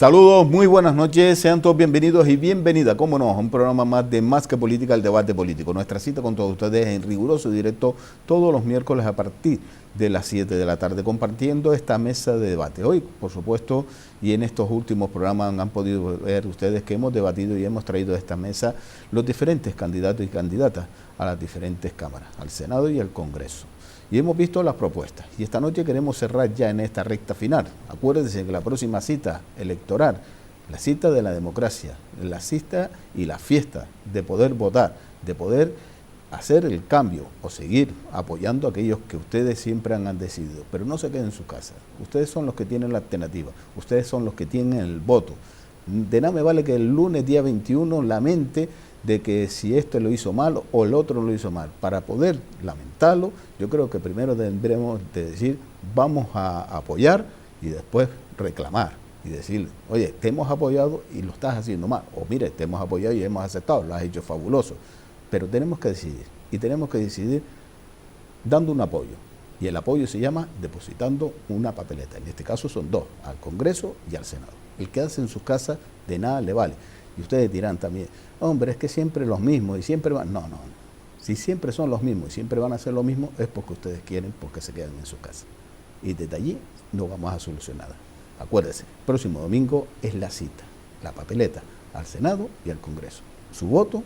Saludos, muy buenas noches, sean todos bienvenidos y bienvenidas, cómo no, a un programa más de Más que Política, el debate político. Nuestra cita con todos ustedes en riguroso directo todos los miércoles a partir de las 7 de la tarde, compartiendo esta mesa de debate. Hoy, por supuesto, y en estos últimos programas han podido ver ustedes que hemos debatido y hemos traído a esta mesa los diferentes candidatos y candidatas a las diferentes cámaras, al Senado y al Congreso. Y hemos visto las propuestas. Y esta noche queremos cerrar ya en esta recta final. Acuérdense que la próxima cita electoral, la cita de la democracia, la cita y la fiesta de poder votar, de poder hacer el cambio o seguir apoyando a aquellos que ustedes siempre han decidido. Pero no se queden en su casa. Ustedes son los que tienen la alternativa. Ustedes son los que tienen el voto. De nada me vale que el lunes día 21 lamente de que si este lo hizo mal o el otro lo hizo mal. Para poder lamentarlo, yo creo que primero tendremos de decir, vamos a apoyar y después reclamar y decir, oye, te hemos apoyado y lo estás haciendo mal. O mire, te hemos apoyado y hemos aceptado, lo has hecho fabuloso. Pero tenemos que decidir, y tenemos que decidir dando un apoyo. Y el apoyo se llama depositando una papeleta. En este caso son dos, al Congreso y al Senado. El que hace en sus casas de nada le vale. Y ustedes dirán también, hombre, es que siempre los mismos y siempre van... No. Si siempre son los mismos y siempre van a hacer lo mismo, es porque ustedes quieren, porque se quedan en su casa. Y desde allí no vamos a solucionar nada. Acuérdense, próximo domingo es la cita, la papeleta, al Senado y al Congreso. Su voto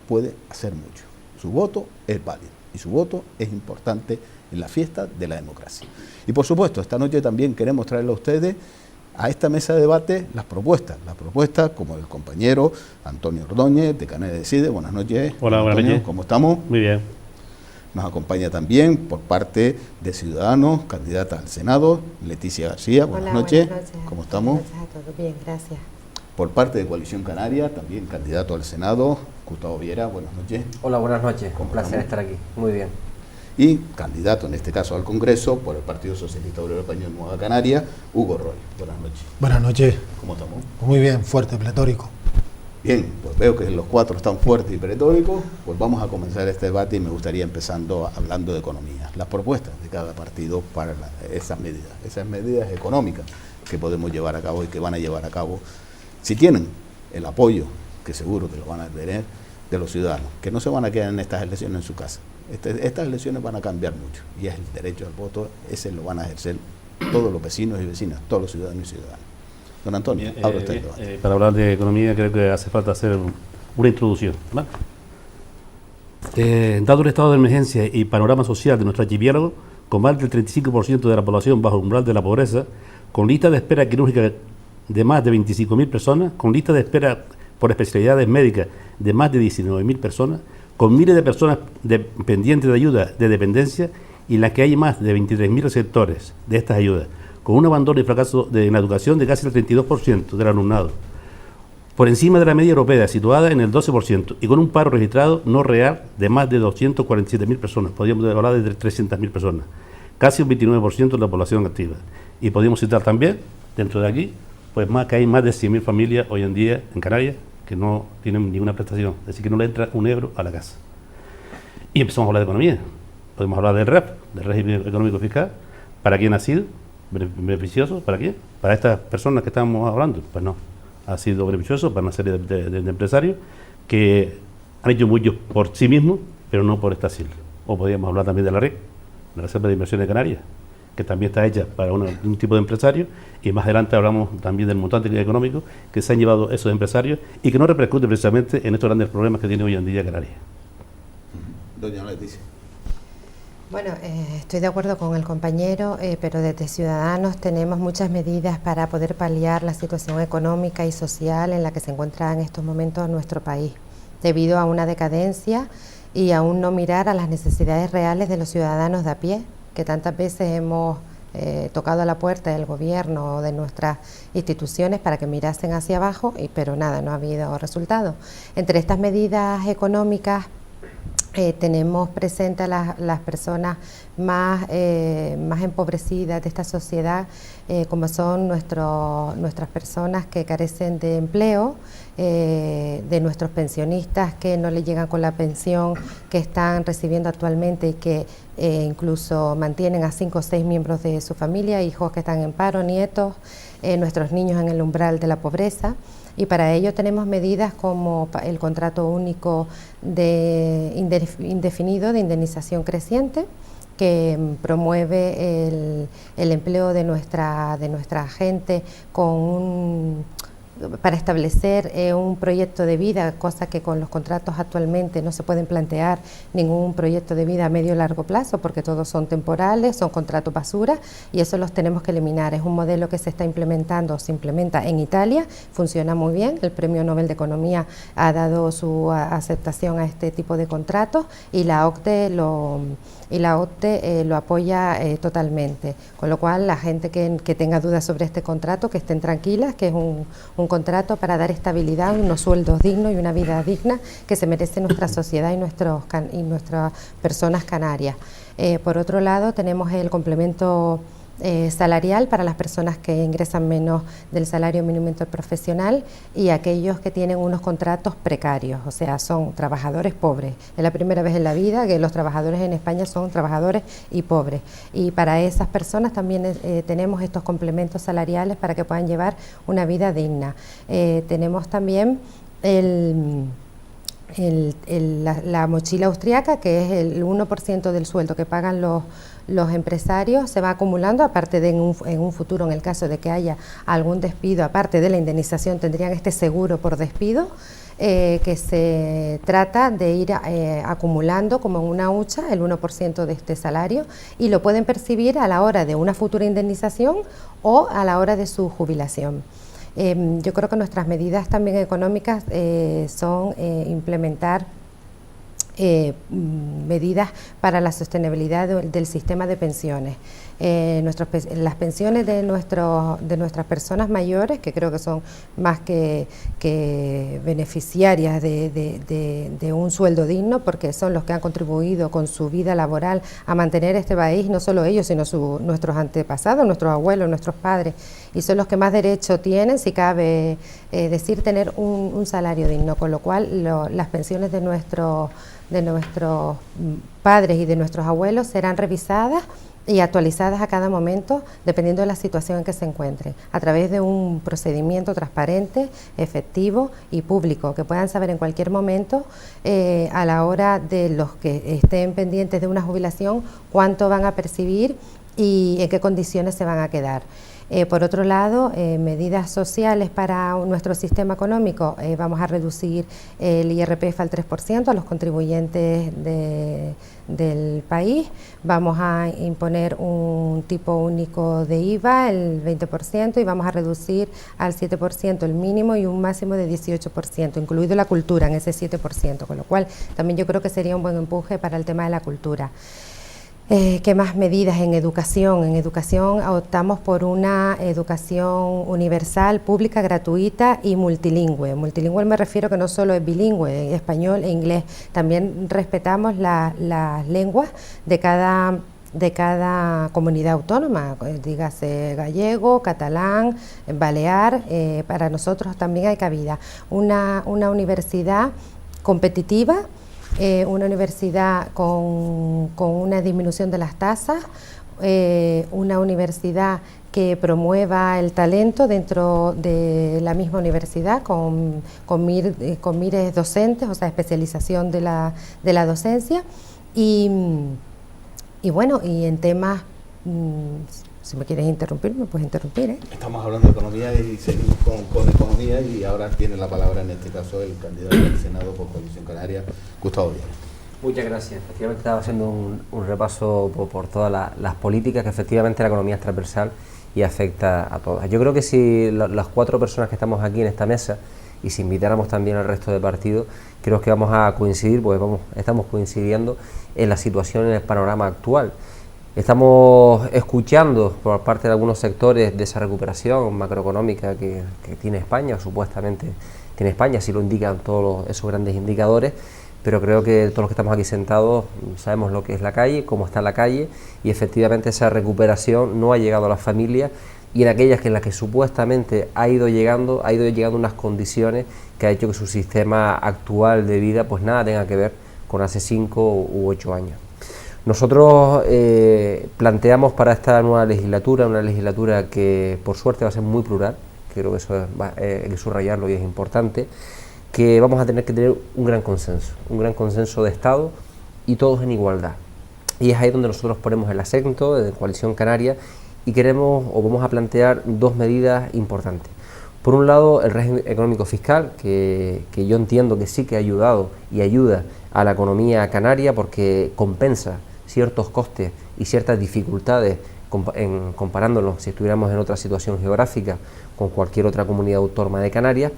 puede hacer mucho. Su voto es válido y su voto es importante en la fiesta de la democracia. Y por supuesto, esta noche también queremos traerle a ustedes a esta mesa de debate las propuestas como el compañero Antonio Ordóñez de Canarias Decide. Buenas noches. Hola, buenas noches. ¿Cómo estamos? Muy bien. Nos acompaña también por parte de Ciudadanos, candidata al Senado, Leticia García. Buenas noches. Buenas noches. ¿Cómo estamos? Buenas noches a todos. Bien, gracias. Por parte de Coalición Canaria, también candidato al Senado, Gustavo Viera. Buenas noches. Hola, buenas noches. Un placer estar aquí. Muy bien. Y candidato en este caso al Congreso por el Partido Socialista Obrero Español Nueva Canaria, Hugo Roy. Buenas noches. Buenas noches. ¿Cómo estamos? Muy bien, fuerte, pletórico. Bien, pues veo que los cuatro están fuertes y pretóricos, pues vamos a comenzar este debate y me gustaría empezando hablando de economía. Las propuestas de cada partido para esas medidas económicas que podemos llevar a cabo y que van a llevar a cabo, si tienen el apoyo, que seguro que lo van a tener, de los ciudadanos, que no se van a quedar en estas elecciones en su casa. Estas elecciones van a cambiar mucho y es el derecho al voto, ese lo van a ejercer todos los vecinos y vecinas, todos los ciudadanos y ciudadanas. Don Antonio, abra usted el debate. Para hablar de economía creo que hace falta hacer una introducción, ¿vale? Dado el estado de emergencia y panorama social de nuestro archipiélago, con más del 35% de la población bajo el umbral de la pobreza, con lista de espera quirúrgica de más de 25.000 personas, con lista de espera por especialidades médicas de más de 19.000 personas, con miles de personas pendientes de ayuda de dependencia y en las que hay más de 23.000 receptores de estas ayudas, con un abandono y fracaso en la educación de casi el 32% del alumnado, por encima de la media europea, situada en el 12%, y con un paro registrado no real de más de 247.000 personas, podríamos hablar de 300.000 personas, casi un 29% de la población activa. Y podríamos citar también, dentro de aquí, pues que hay más de 100.000 familias hoy en día en Canarias que no tienen ninguna prestación, es decir, que no le entra un euro a la casa. Y empezamos a hablar de economía. Podemos hablar del REP, del régimen económico fiscal. ¿Para quién ha sido beneficioso? ¿Para quién? ¿Para estas personas que estamos hablando? Pues no. Ha sido beneficioso para una serie de empresarios que han hecho mucho por sí mismos, pero no por esta sigla. O podríamos hablar también de la REC, la Reserva de Inversiones de Canarias, que también está hecha para un tipo de empresario, y más adelante hablamos también del montante económico que se han llevado esos empresarios y que no repercute precisamente en estos grandes problemas que tiene hoy en día Canarias. Doña Leticia. Bueno, estoy de acuerdo con el compañero, pero desde Ciudadanos tenemos muchas medidas para poder paliar la situación económica y social en la que se encuentra en estos momentos nuestro país, debido a una decadencia y a un no mirar a las necesidades reales de los ciudadanos de a pie, que tantas veces hemos tocado a la puerta del gobierno o de nuestras instituciones para que mirasen hacia abajo, pero nada, no ha habido resultado. Entre estas medidas económicas tenemos presente a las personas más empobrecidas de esta sociedad, como son nuestras personas que carecen de empleo, de nuestros pensionistas que no le llegan con la pensión que están recibiendo actualmente y que incluso mantienen a 5 o 6 miembros de su familia, hijos que están en paro, nietos, nuestros niños en el umbral de la pobreza. Y para ello tenemos medidas como el contrato único indefinido de indemnización creciente, que promueve el empleo de nuestra gente para establecer un proyecto de vida, cosa que con los contratos actualmente no se pueden plantear ningún proyecto de vida a medio o largo plazo, porque todos son temporales, son contratos basura, y eso los tenemos que eliminar. Es un modelo que se está implementando, se implementa en Italia, funciona muy bien. El Premio Nobel de Economía ha dado su aceptación a este tipo de contratos, y la OCDE lo apoya totalmente, con lo cual la gente que tenga dudas sobre este contrato, que estén tranquilas, que es un contrato para dar estabilidad, unos sueldos dignos y una vida digna que se merece nuestra sociedad y nuestras personas canarias. Por otro lado, tenemos el complemento salarial para las personas que ingresan menos del salario mínimo interprofesional y aquellos que tienen unos contratos precarios, o sea, son trabajadores pobres. Es la primera vez en la vida que los trabajadores en España son trabajadores y pobres, y para esas personas también tenemos estos complementos salariales para que puedan llevar una vida digna. Tenemos también la mochila austriaca, que es el 1% del sueldo que pagan los empresarios, se va acumulando, aparte de en un futuro, en el caso de que haya algún despido, aparte de la indemnización, tendrían este seguro por despido, que se trata de ir acumulando como en una hucha el 1% de este salario, y lo pueden percibir a la hora de una futura indemnización o a la hora de su jubilación. Yo creo que nuestras medidas también económicas son implementar medidas para la sostenibilidad del sistema de pensiones. Las pensiones de nuestras personas mayores, que creo que son más que beneficiarias de un sueldo digno, porque son los que han contribuido con su vida laboral a mantener este país, no solo ellos, sino nuestros antepasados, nuestros abuelos, nuestros padres, y son los que más derecho tienen, si cabe decir, tener un salario digno, con lo cual las pensiones de nuestros padres y de nuestros abuelos serán revisadas y actualizadas a cada momento, dependiendo de la situación en que se encuentren, a través de un procedimiento transparente, efectivo y público, que puedan saber en cualquier momento, a la hora de los que estén pendientes de una jubilación, cuánto van a percibir y en qué condiciones se van a quedar. Por otro lado, medidas sociales para nuestro sistema económico. Vamos a reducir el IRPF al 3% a los contribuyentes del país. Vamos a imponer un tipo único de IVA, el 20%, y vamos a reducir al 7% el mínimo y un máximo de 18%, incluido la cultura en ese 7%, con lo cual también yo creo que sería un buen empuje para el tema de la cultura. ¿Qué más medidas en educación? En educación optamos por una educación universal, pública, gratuita y multilingüe. Multilingüe me refiero que no solo es bilingüe, español e inglés. También respetamos las lenguas de cada comunidad autónoma, dígase gallego, catalán, balear. Para nosotros también hay cabida. Una universidad competitiva, una universidad con una disminución de las tasas, una universidad que promueva el talento dentro de la misma universidad con mires docentes, o sea, especialización de la docencia, y bueno, y en temas, si me quieres interrumpir, me puedes interrumpir, ¿eh? Estamos hablando de economía y seguimos con economía, y ahora tiene la palabra en este caso el candidato al Senado por Coalición Canaria, Gustavo Viera. Muchas gracias. Efectivamente estaba haciendo un repaso por todas las políticas, que efectivamente la economía es transversal y afecta a todas. Yo creo que si las 4 personas que estamos aquí en esta mesa, y si invitáramos también al resto de partidos, creo que vamos a coincidir, pues estamos coincidiendo en la situación, en el panorama actual. Estamos escuchando por parte de algunos sectores de esa recuperación macroeconómica que tiene España, o supuestamente tiene España, así lo indican todos esos grandes indicadores, pero creo que todos los que estamos aquí sentados sabemos lo que es la calle, cómo está la calle, y efectivamente esa recuperación no ha llegado a las familias, y en aquellas en las que supuestamente ha ido llegando unas condiciones que ha hecho que su sistema actual de vida pues nada tenga que ver con hace 5 u 8 años. Nosotros planteamos para esta nueva legislatura, una legislatura que por suerte va a ser muy plural, creo que eso hay que subrayarlo y es importante, que vamos a tener que tener un gran consenso de Estado y todos en igualdad. Y es ahí donde nosotros ponemos el acento de Coalición Canaria y queremos o vamos a plantear 2 medidas importantes. Por un lado, el régimen económico fiscal, que yo entiendo que sí que ha ayudado y ayuda a la economía canaria porque compensa ciertos costes y ciertas dificultades comparándonos si estuviéramos en otra situación geográfica con cualquier otra comunidad autónoma de Canarias.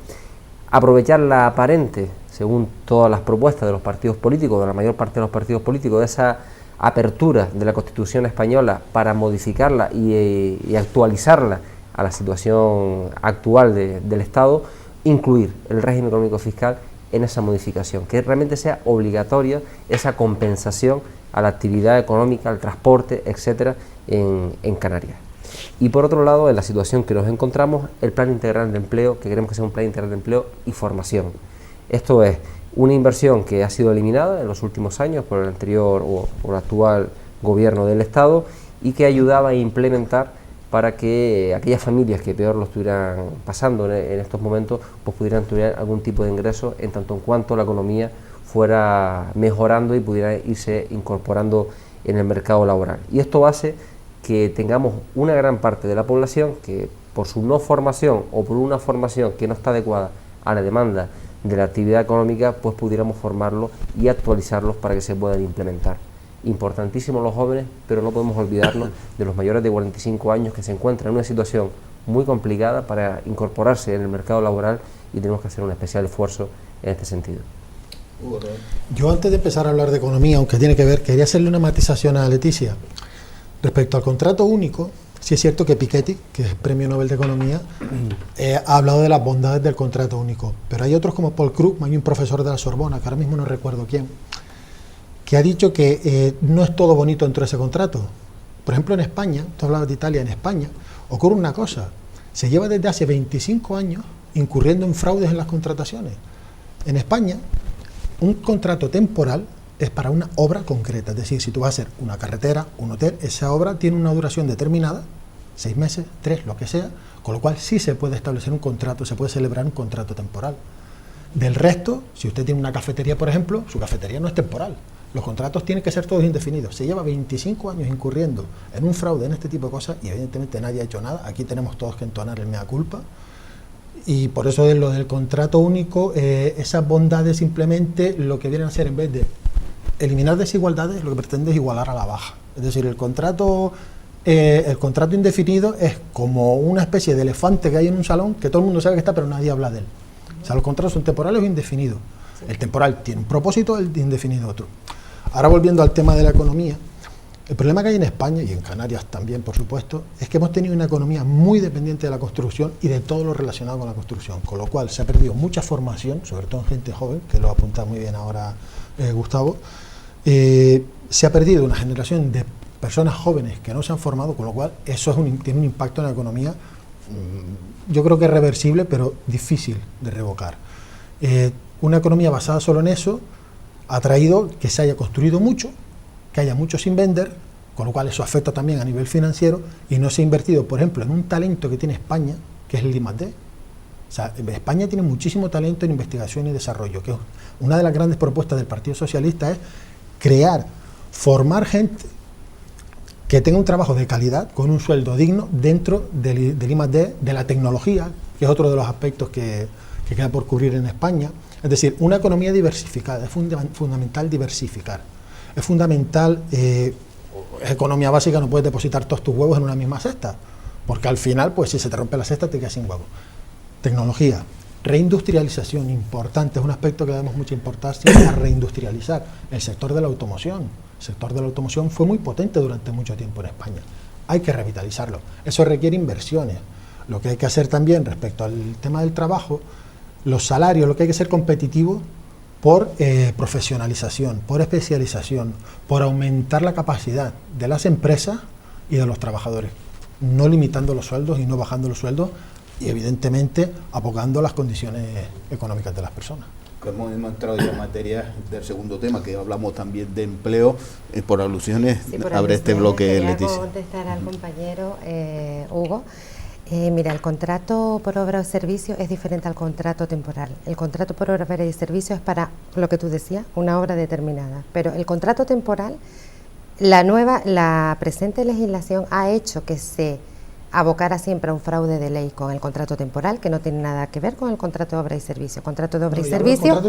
Aprovechar la aparente, según todas las propuestas de los partidos políticos, de la mayor parte de los partidos políticos, de esa apertura de la Constitución española para modificarla y actualizarla a la situación actual del Estado, incluir el régimen económico fiscal en esa modificación, que realmente sea obligatoria esa compensación a la actividad económica, al transporte, etcétera, en Canarias. Y por otro lado, en la situación que nos encontramos, el plan integral de empleo, que queremos que sea un plan integral de empleo y formación. Esto es una inversión que ha sido eliminada en los últimos años por el anterior o por el actual gobierno del Estado y que ayudaba a implementar para que aquellas familias que peor lo estuvieran pasando en estos momentos pues pudieran tener algún tipo de ingreso en tanto en cuanto la economía fuera mejorando y pudiera irse incorporando en el mercado laboral. Y esto hace que tengamos una gran parte de la población que por su no formación o por una formación que no está adecuada a la demanda de la actividad económica, pues pudiéramos formarlos y actualizarlos para que se puedan implementar. Importantísimos los jóvenes, pero no podemos olvidarnos de los mayores de 45 años que se encuentran en una situación muy complicada para incorporarse en el mercado laboral y tenemos que hacer un especial esfuerzo en este sentido. Yo antes de empezar a hablar de economía, aunque tiene que ver, quería hacerle una matización a Leticia. Respecto al contrato único, sí es cierto que Piketty, que es Premio Nobel de Economía, ha hablado de las bondades del contrato único, pero hay otros como Paul Krugman, hay un profesor de la Sorbona, que ahora mismo no recuerdo quién, que ha dicho que no es todo bonito dentro de ese contrato. Por ejemplo, en España, tú hablabas de Italia, en España ocurre una cosa, se lleva desde hace 25 años incurriendo en fraudes en las contrataciones. En España, un contrato temporal es para una obra concreta, es decir, si tú vas a hacer una carretera, un hotel, esa obra tiene una duración determinada, 6 meses, 3, lo que sea, con lo cual sí se puede establecer un contrato, se puede celebrar un contrato temporal. Del resto, si usted tiene una cafetería, por ejemplo, su cafetería no es temporal, los contratos tienen que ser todos indefinidos. Se lleva 25 años incurriendo en un fraude, en este tipo de cosas, y evidentemente nadie ha hecho nada, aquí tenemos todos que entonar el mea culpa, y por eso es lo del contrato único, esas bondades simplemente lo que vienen a hacer en vez de eliminar desigualdades, lo que pretende es igualar a la baja. Es decir, el contrato indefinido es como una especie de elefante que hay en un salón, que todo el mundo sabe que está, pero nadie habla de él. O sea, los contratos son temporales o indefinidos. El temporal tiene un propósito, el indefinido otro. Ahora volviendo al tema de la economía, el problema que hay en España, y en Canarias también, por supuesto, es que hemos tenido una economía muy dependiente de la construcción y de todo lo relacionado con la construcción, con lo cual se ha perdido mucha formación, sobre todo en gente joven, que lo ha apuntado muy bien ahora Gustavo. Se ha perdido una generación de personas jóvenes que no se han formado, con lo cual eso tiene un impacto en la economía, yo creo que es reversible, pero difícil de revocar. Una economía basada solo en eso ha traído que se haya construido mucho, que haya mucho sin vender, con lo cual eso afecta también a nivel financiero, y no se ha invertido, por ejemplo, en un talento que tiene España, que es el I+D. O sea, España tiene muchísimo talento en investigación y desarrollo, que es una de las grandes propuestas del Partido Socialista, es formar gente que tenga un trabajo de calidad, con un sueldo digno, dentro del I+D, de la tecnología, que es otro de los aspectos que queda por cubrir en España. Es decir, una economía diversificada, es fundamental diversificar. Es fundamental, es economía básica, no puedes depositar todos tus huevos en una misma cesta, porque al final, pues si se te rompe la cesta, te quedas sin huevos. Tecnología, reindustrialización, importante, es un aspecto que damos mucha importancia a reindustrializar. El sector de la automoción. El sector de la automoción fue muy potente durante mucho tiempo en España. Hay que revitalizarlo. Eso requiere inversiones. Lo que hay que hacer también respecto al tema del trabajo, los salarios, lo que hay que ser competitivo por profesionalización, por especialización, por aumentar la capacidad de las empresas y de los trabajadores, no limitando los sueldos y no bajando los sueldos y evidentemente abogando las condiciones económicas de las personas. Hemos entrado ya en materia del segundo tema, que hablamos también de empleo, por alusiones, Sí, por abre este bloque, quería Leticia. contestar al compañero Hugo. Mira, el contrato por obra o servicio es diferente al contrato temporal. El contrato por obra y servicio es para, lo que tú decías, una obra determinada. Pero el contrato temporal, la presente legislación ha hecho que se abocara siempre a un fraude de ley con el contrato temporal, que no tiene nada que ver con el contrato de obra y servicio. El contrato de obra y servicio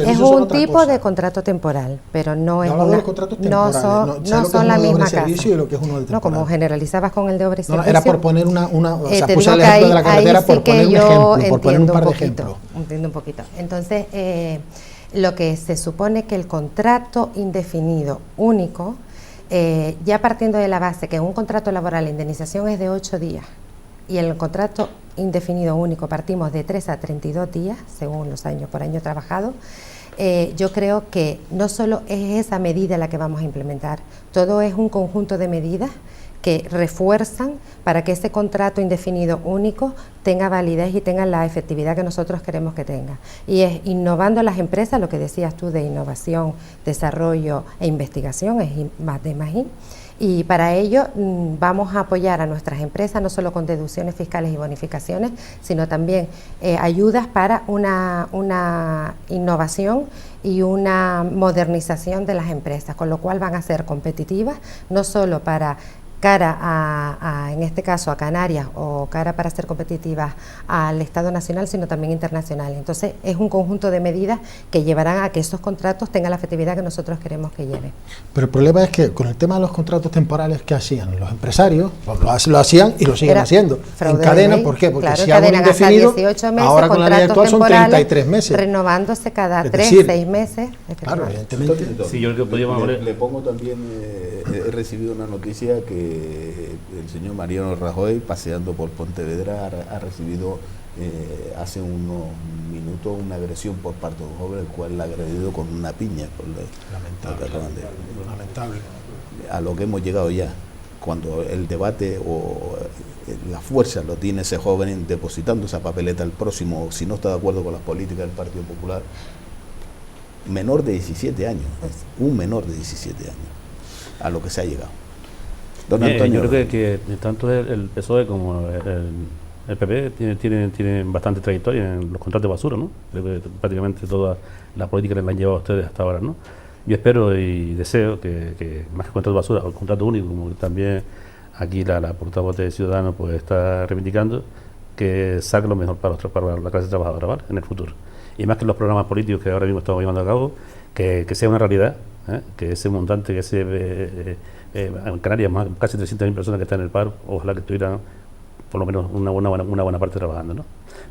es un tipo de contrato temporal, pero no es no son la misma casa. No, como generalizabas con el de obra y servicio. Era por poner o sea, te puse digo el que ejemplo de la carretera sí por que poner un yo ejemplo, por poner un par de entiendo ejemplos. Entiendo un poquito. Entonces, lo que se supone que el contrato indefinido único, ya partiendo de la base que en un contrato laboral la indemnización es de 8 días y en el contrato indefinido único partimos de 3 a 32 días, según los años por año trabajado, yo creo que no solo es esa medida la que vamos a implementar, todo es un conjunto de medidas que refuerzan para que ese contrato indefinido único tenga validez y tenga la efectividad que nosotros queremos que tenga. Y es innovando las empresas, lo que decías tú de innovación, desarrollo e investigación, es más de más I. Y para ello vamos a apoyar a nuestras empresas no solo con deducciones fiscales y bonificaciones, sino también ayudas para una innovación y una modernización de las empresas, con lo cual van a ser competitivas, no solo para cara en este caso a Canarias o cara para ser competitivas al Estado nacional, sino también internacional. Entonces es un conjunto de medidas que llevarán a que esos contratos tengan la efectividad que nosotros queremos que lleven. Pero el problema es que con el tema de los contratos temporales, ¿qué hacían? Los empresarios lo hacían y lo siguen haciendo. En cadena, ¿por qué? Porque claro, si hago un indefinido, 18 meses, ahora con la ley actual son 33 meses. Renovándose cada Es 3, decir, 6 meses. Claro, evidentemente. Sí, yo creo que podíamos hablar. Le pongo también, he recibido una noticia que el señor Mariano Rajoy, paseando por Pontevedra, ha recibido hace unos minutos una agresión por parte de un joven, el cual la ha agredido con una piña. Lamentable. A lo que hemos llegado ya, cuando el debate o la fuerza lo tiene ese joven depositando esa papeleta al próximo, si no está de acuerdo con las políticas del Partido Popular, menor de 17 años, un menor de 17 años, a lo que se ha llegado. Don Antonio. Yo creo que tanto el PSOE como el PP tienen bastante trayectoria en los contratos de basura, ¿no? Creo que prácticamente toda la política la han llevado ustedes hasta ahora, ¿no? Yo espero y deseo que más que contrato de basura, o el contrato único, como también aquí la portavoz de Ciudadanos pues está reivindicando, que saque lo mejor para la clase trabajadora, ¿vale? En el futuro. Y más que los programas políticos que ahora mismo estamos llevando a cabo, que sea una realidad, que ese montante, que ese en Canarias más casi 300.000 personas que están en el paro, ojalá que estuvieran por lo menos una buena parte trabajando, ¿no?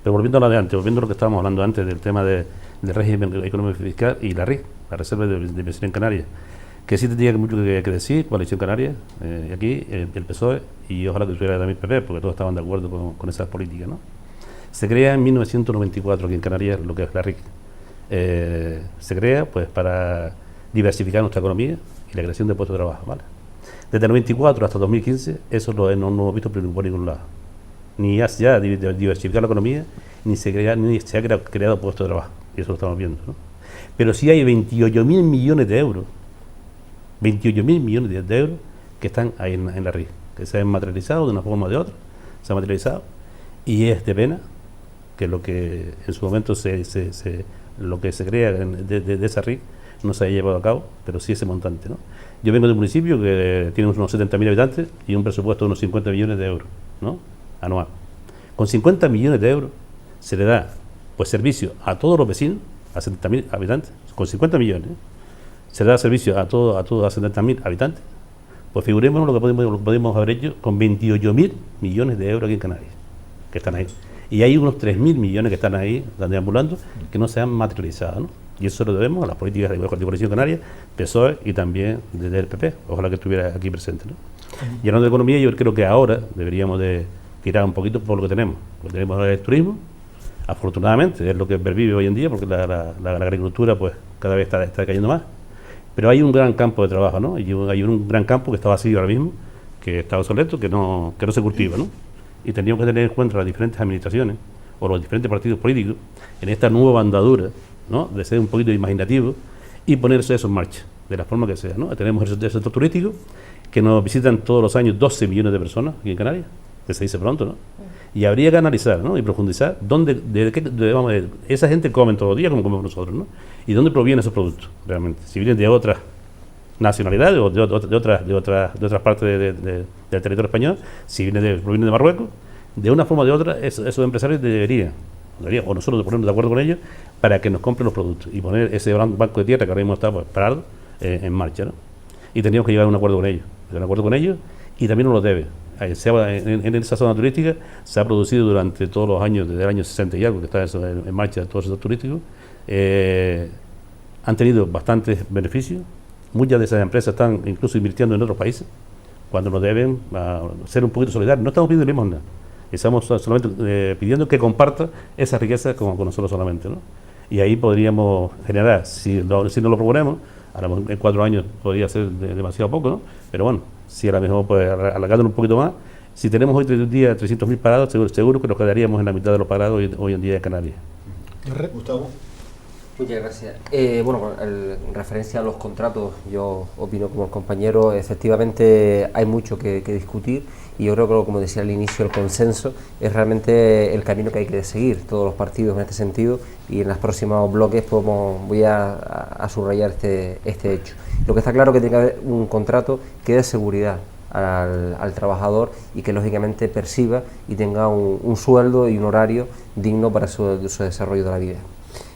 Pero volviendo a lo de antes, volviendo a lo que estábamos hablando antes del tema del régimen económico y fiscal y la RIC, la Reserva de Inversión en Canarias, que sí tendría mucho que decir, Coalición Canaria, aquí, el PSOE, y ojalá que estuviera también el PP, porque todos estaban de acuerdo con esas políticas, ¿no? Se crea en 1994 aquí en Canarias lo que es la RIC. Se crea pues para diversificar nuestra economía y la creación de puestos de trabajo, ¿vale? Desde el 94 hasta 2015, eso no hemos visto por ningún lado. Ni ya diversificar la economía, ni se ha creado puestos de trabajo. Y eso lo estamos viendo, ¿no? Pero sí hay 28.000 millones de euros, 28.000 millones de euros que están ahí en la RIC, que se han materializado de una forma o de otra, se han materializado, y es de pena que lo que en su momento lo que se crea de esa RIC no se haya llevado a cabo, pero sí ese montante, ¿no? Yo vengo de un municipio que tiene unos 70.000 habitantes y un presupuesto de unos 50 millones de euros, ¿no? Anual. Con 50 millones de euros se le da pues servicio a todos los vecinos, a 70.000 habitantes, con 50 millones, se le da servicio a todos a 70.000 habitantes. Pues figurémonos lo que podemos haber hecho con 28.000 millones de euros aquí en Canarias, que están ahí. Y hay unos 3.000 millones que están ahí, deambulando, que no se han materializado, ¿no? Y eso lo debemos a las políticas de Coalición Canaria, PSOE y también desde el PP. Ojalá que estuviera aquí presente, ¿no? Y hablando de economía, yo creo que ahora deberíamos de tirar un poquito por lo que tenemos. Porque tenemos el turismo, Afortunadamente, es lo que pervive hoy en día, porque la agricultura pues cada vez está cayendo más. Pero hay un gran campo de trabajo, ¿no? Y hay un gran campo que está vacío ahora mismo, que está obsoleto, que no se cultiva, ¿no? Y tendríamos que tener en cuenta las diferentes administraciones o los diferentes partidos políticos en esta nueva andadura, ¿no? De ser un poquito imaginativo y ponerse eso en marcha, de la forma que sea, ¿no? Tenemos el sector turístico, que nos visitan todos los años 12 millones de personas aquí en Canarias, que se dice pronto, ¿no? Y habría que analizar, ¿no? Y profundizar esa gente come todos los días como comemos nosotros, ¿no? Y dónde provienen esos productos realmente. Si vienen de otras nacionalidades o de otras partes del territorio español, si provienen de Marruecos, de una forma o de otra, esos empresarios deberían, o nosotros ponernos de acuerdo con ellos para que nos compren los productos y poner ese banco de tierra que ahora mismo está pues, parado en marcha, ¿no? Y tendríamos que llegar a un acuerdo con ellos, y también nos lo debe. En esa zona turística se ha producido durante todos los años, desde el año 60 y algo, que está eso en marcha todo el sector turístico, han tenido bastantes beneficios. Muchas de esas empresas están incluso invirtiendo en otros países, cuando nos deben ser un poquito solidarios. No estamos pidiendo limosna, estamos solamente pidiendo que comparta esa riqueza con nosotros solamente, ¿no? Y ahí podríamos generar, si no lo proponemos, a lo mejor en 4 años podría ser demasiado poco, ¿no? Pero bueno, si a lo mejor pues, alargándolo un poquito más, si tenemos hoy en día 300.000 parados, seguro que nos quedaríamos en la mitad de los parados hoy en día en Canarias. Gustavo. Muchas gracias. Bueno, en referencia a los contratos, yo opino como el compañero, efectivamente hay mucho que discutir, y yo creo que, como decía al inicio, el consenso es realmente el camino que hay que seguir, todos los partidos en este sentido, y en los próximos bloques voy a subrayar este hecho. Lo que está claro es que tiene que haber un contrato que dé seguridad al trabajador y que lógicamente perciba y tenga un sueldo y un horario digno para su desarrollo de la vida.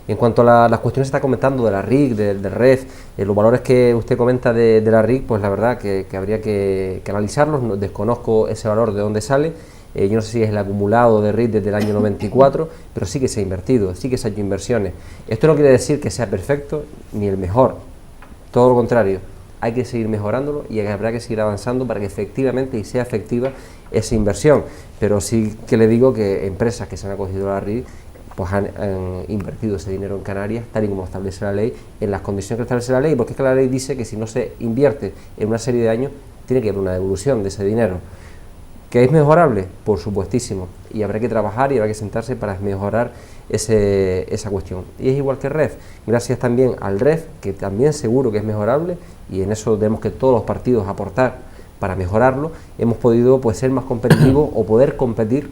En cuanto a las cuestiones que está comentando de la RIC, del REF, los valores que usted comenta de la RIC, pues la verdad que habría que analizarlos. No, desconozco ese valor de dónde sale. Yo no sé si es el acumulado de RIC desde el año 94, pero sí que se ha invertido, sí que se ha hecho inversiones. Esto no quiere decir que sea perfecto ni el mejor, todo lo contrario. Hay que seguir mejorándolo y habrá que seguir avanzando para que efectivamente y sea efectiva esa inversión. Pero sí que le digo que empresas que se han acogido a la RIC pues han invertido ese dinero en Canarias, tal y como establece la ley, en las condiciones que establece la ley, porque es que la ley dice que si no se invierte en una serie de años, tiene que haber una devolución de ese dinero. ¿Que es mejorable? Por supuestísimo, y habrá que trabajar y habrá que sentarse para mejorar esa cuestión. Y es igual que REF, gracias también al REF, que también seguro que es mejorable, y en eso tenemos que todos los partidos aportar para mejorarlo, hemos podido pues ser más competitivos o poder competir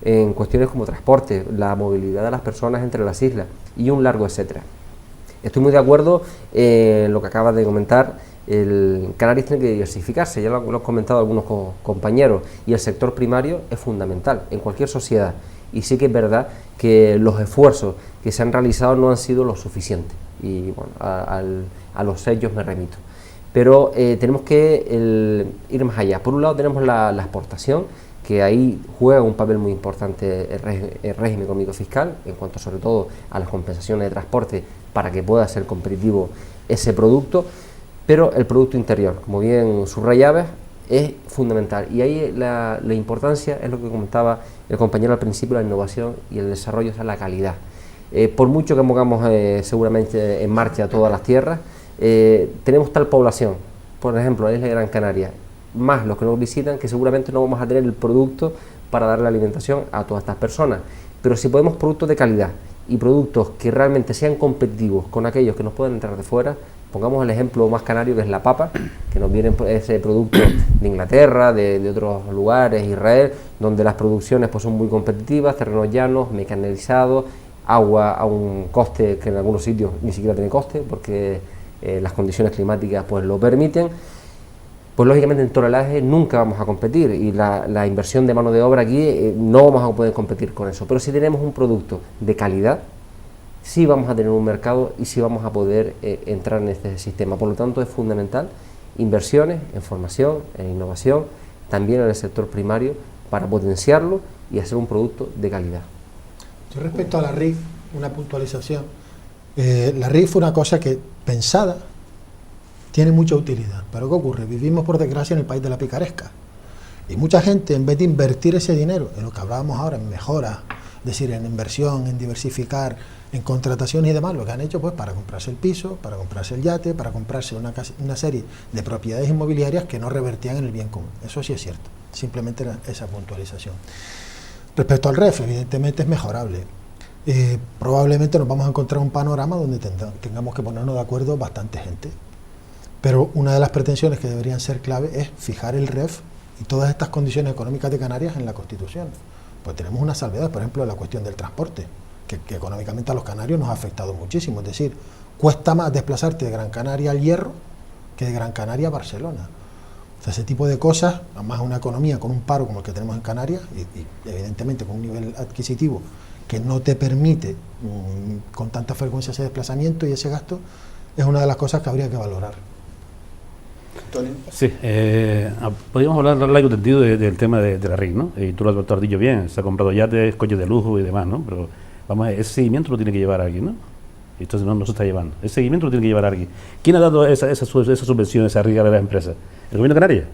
en cuestiones como transporte, la movilidad de las personas entre las islas y un largo etcétera. Estoy muy de acuerdo en lo que acaba de comentar. Canarias tiene que diversificarse, ya lo han comentado algunos compañeros, y el sector primario es fundamental en cualquier sociedad, y sí que es verdad que los esfuerzos que se han realizado no han sido lo suficiente, y bueno, a los hechos me remito. Pero tenemos que ir más allá. Por un lado tenemos la exportación, que ahí juega un papel muy importante el régimen económico fiscal, en cuanto sobre todo a las compensaciones de transporte para que pueda ser competitivo ese producto, pero el producto interior, como bien subrayabas, es fundamental, y ahí la importancia es lo que comentaba el compañero al principio, la innovación y el desarrollo, o sea, la calidad. Por mucho que pongamos seguramente en marcha todas las tierras, tenemos tal población, por ejemplo, la isla de Gran Canaria, más los que nos visitan, que seguramente no vamos a tener el producto para darle alimentación a todas estas personas. Pero si podemos productos de calidad y productos que realmente sean competitivos con aquellos que nos pueden entrar de fuera, pongamos el ejemplo más canario, que es la papa, que nos viene ese producto de Inglaterra, de otros lugares, Israel, donde las producciones pues son muy competitivas, terrenos llanos, mecanizados, agua a un coste que en algunos sitios ni siquiera tiene coste, porque las condiciones climáticas pues lo permiten. Pues lógicamente en tonelaje nunca vamos a competir, y la inversión de mano de obra aquí no vamos a poder competir con eso, pero si tenemos un producto de calidad, sí vamos a tener un mercado y sí vamos a poder entrar en este sistema. Por lo tanto es fundamental inversiones en formación, en innovación, también en el sector primario, para potenciarlo y hacer un producto de calidad. Yo respecto a la RIC, una puntualización, la RIC fue una cosa que pensada tiene mucha utilidad, pero ¿qué ocurre? Vivimos por desgracia en el país de la picaresca, y mucha gente, en vez de invertir ese dinero en lo que hablábamos ahora, en mejoras, es decir, en inversión, en diversificar, en contratación y demás, lo que han hecho pues para comprarse el piso, para comprarse el yate, para comprarse una serie de propiedades inmobiliarias que no revertían en el bien común. Eso sí es cierto, simplemente era esa puntualización. Respecto al REF, evidentemente es mejorable. Probablemente nos vamos a encontrar un panorama donde tengamos que ponernos de acuerdo bastante gente. Pero una de las pretensiones que deberían ser clave es fijar el REF y todas estas condiciones económicas de Canarias en la Constitución. Pues tenemos una salvedad, por ejemplo, la cuestión del transporte, que económicamente a los canarios nos ha afectado muchísimo. Es decir, cuesta más desplazarte de Gran Canaria al Hierro que de Gran Canaria a Barcelona. O sea, ese tipo de cosas, además una economía con un paro como el que tenemos en Canarias y evidentemente con un nivel adquisitivo que no te permite con tanta frecuencia ese desplazamiento y ese gasto, es una de las cosas que habría que valorar. Sí, podríamos hablar largo tendido del tema de la RIC, ¿no? Y tú lo has dicho bien, se ha comprado yates, coches de lujo y demás, ¿no? Pero vamos a ver, ese seguimiento lo tiene que llevar alguien, ¿no? Y entonces no se está llevando. Ese seguimiento lo tiene que llevar alguien. ¿Quién ha dado esa subvención, esa RIC a las empresas? ¿El gobierno de Canarias?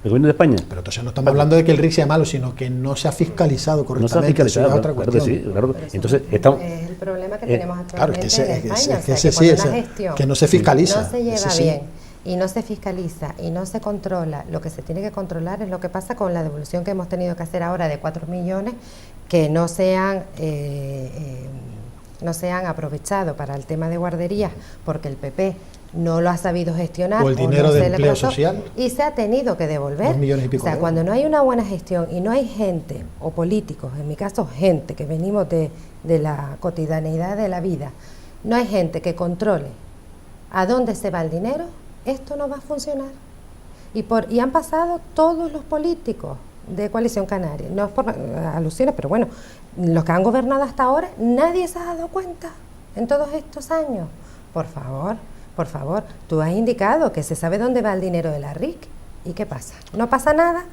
¿El gobierno de España? Pero entonces no estamos hablando de que el RIC sea malo, sino que no se ha fiscalizado correctamente. No se ha fiscalizado, eso es otra cuestión. Claro que sí, claro. Entonces, estamos... es el problema que tenemos actualmente en España. Que no se fiscaliza. No se lleva bien y no se fiscaliza y no se controla. Lo que se tiene que controlar es lo que pasa con la devolución que hemos tenido que hacer ahora de 4 millones que no se han aprovechado para el tema de guarderías porque el PP no lo ha sabido gestionar o el dinero de empleo social y se ha tenido que devolver. 2 millones y pico. O sea, cuando no hay una buena gestión y no hay gente o políticos, en mi caso gente que venimos de la cotidianeidad de la vida, no hay gente que controle a dónde se va el dinero, esto no va a funcionar. Y han pasado todos los políticos de Coalición Canaria, no es por alusiones, pero bueno, los que han gobernado hasta ahora, nadie se ha dado cuenta en todos estos años. Por favor, tú has indicado que se sabe dónde va el dinero de la RIC. ¿Y qué pasa? ¿No pasa nada?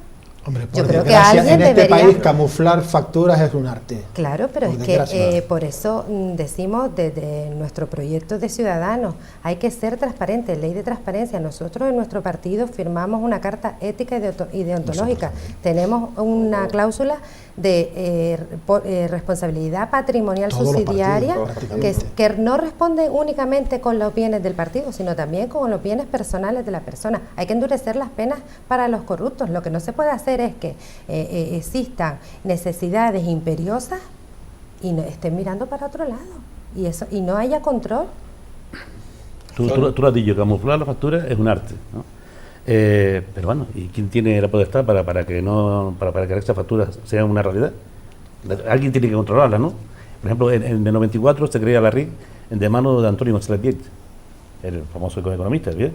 Hombre, por yo creo que desgracia, alguien en este debería... país camuflar facturas es un arte. Claro, pero Por es que desgracia. por eso decimos desde nuestro proyecto de Ciudadanos, hay que ser transparentes, ley de transparencia. Nosotros en nuestro partido firmamos una carta ética y deontológica. Tenemos una cláusula de responsabilidad patrimonial Todos los subsidiaria partidos, que no responde únicamente con los bienes del partido, sino también con los bienes personales de la persona. Hay que endurecer las penas para los corruptos. Lo que no se puede hacer es que existan necesidades imperiosas y no estén mirando para otro lado y no haya control. Tú lo has dicho, camuflar la factura es un arte, ¿no? Pero bueno, ¿y quién tiene la potestad para que estas facturas sean una realidad? Alguien tiene que controlarlas, ¿no? Por ejemplo, en el 94 se crea la RIC de mano de Antonio González Viet, el famoso economista, ¿bien?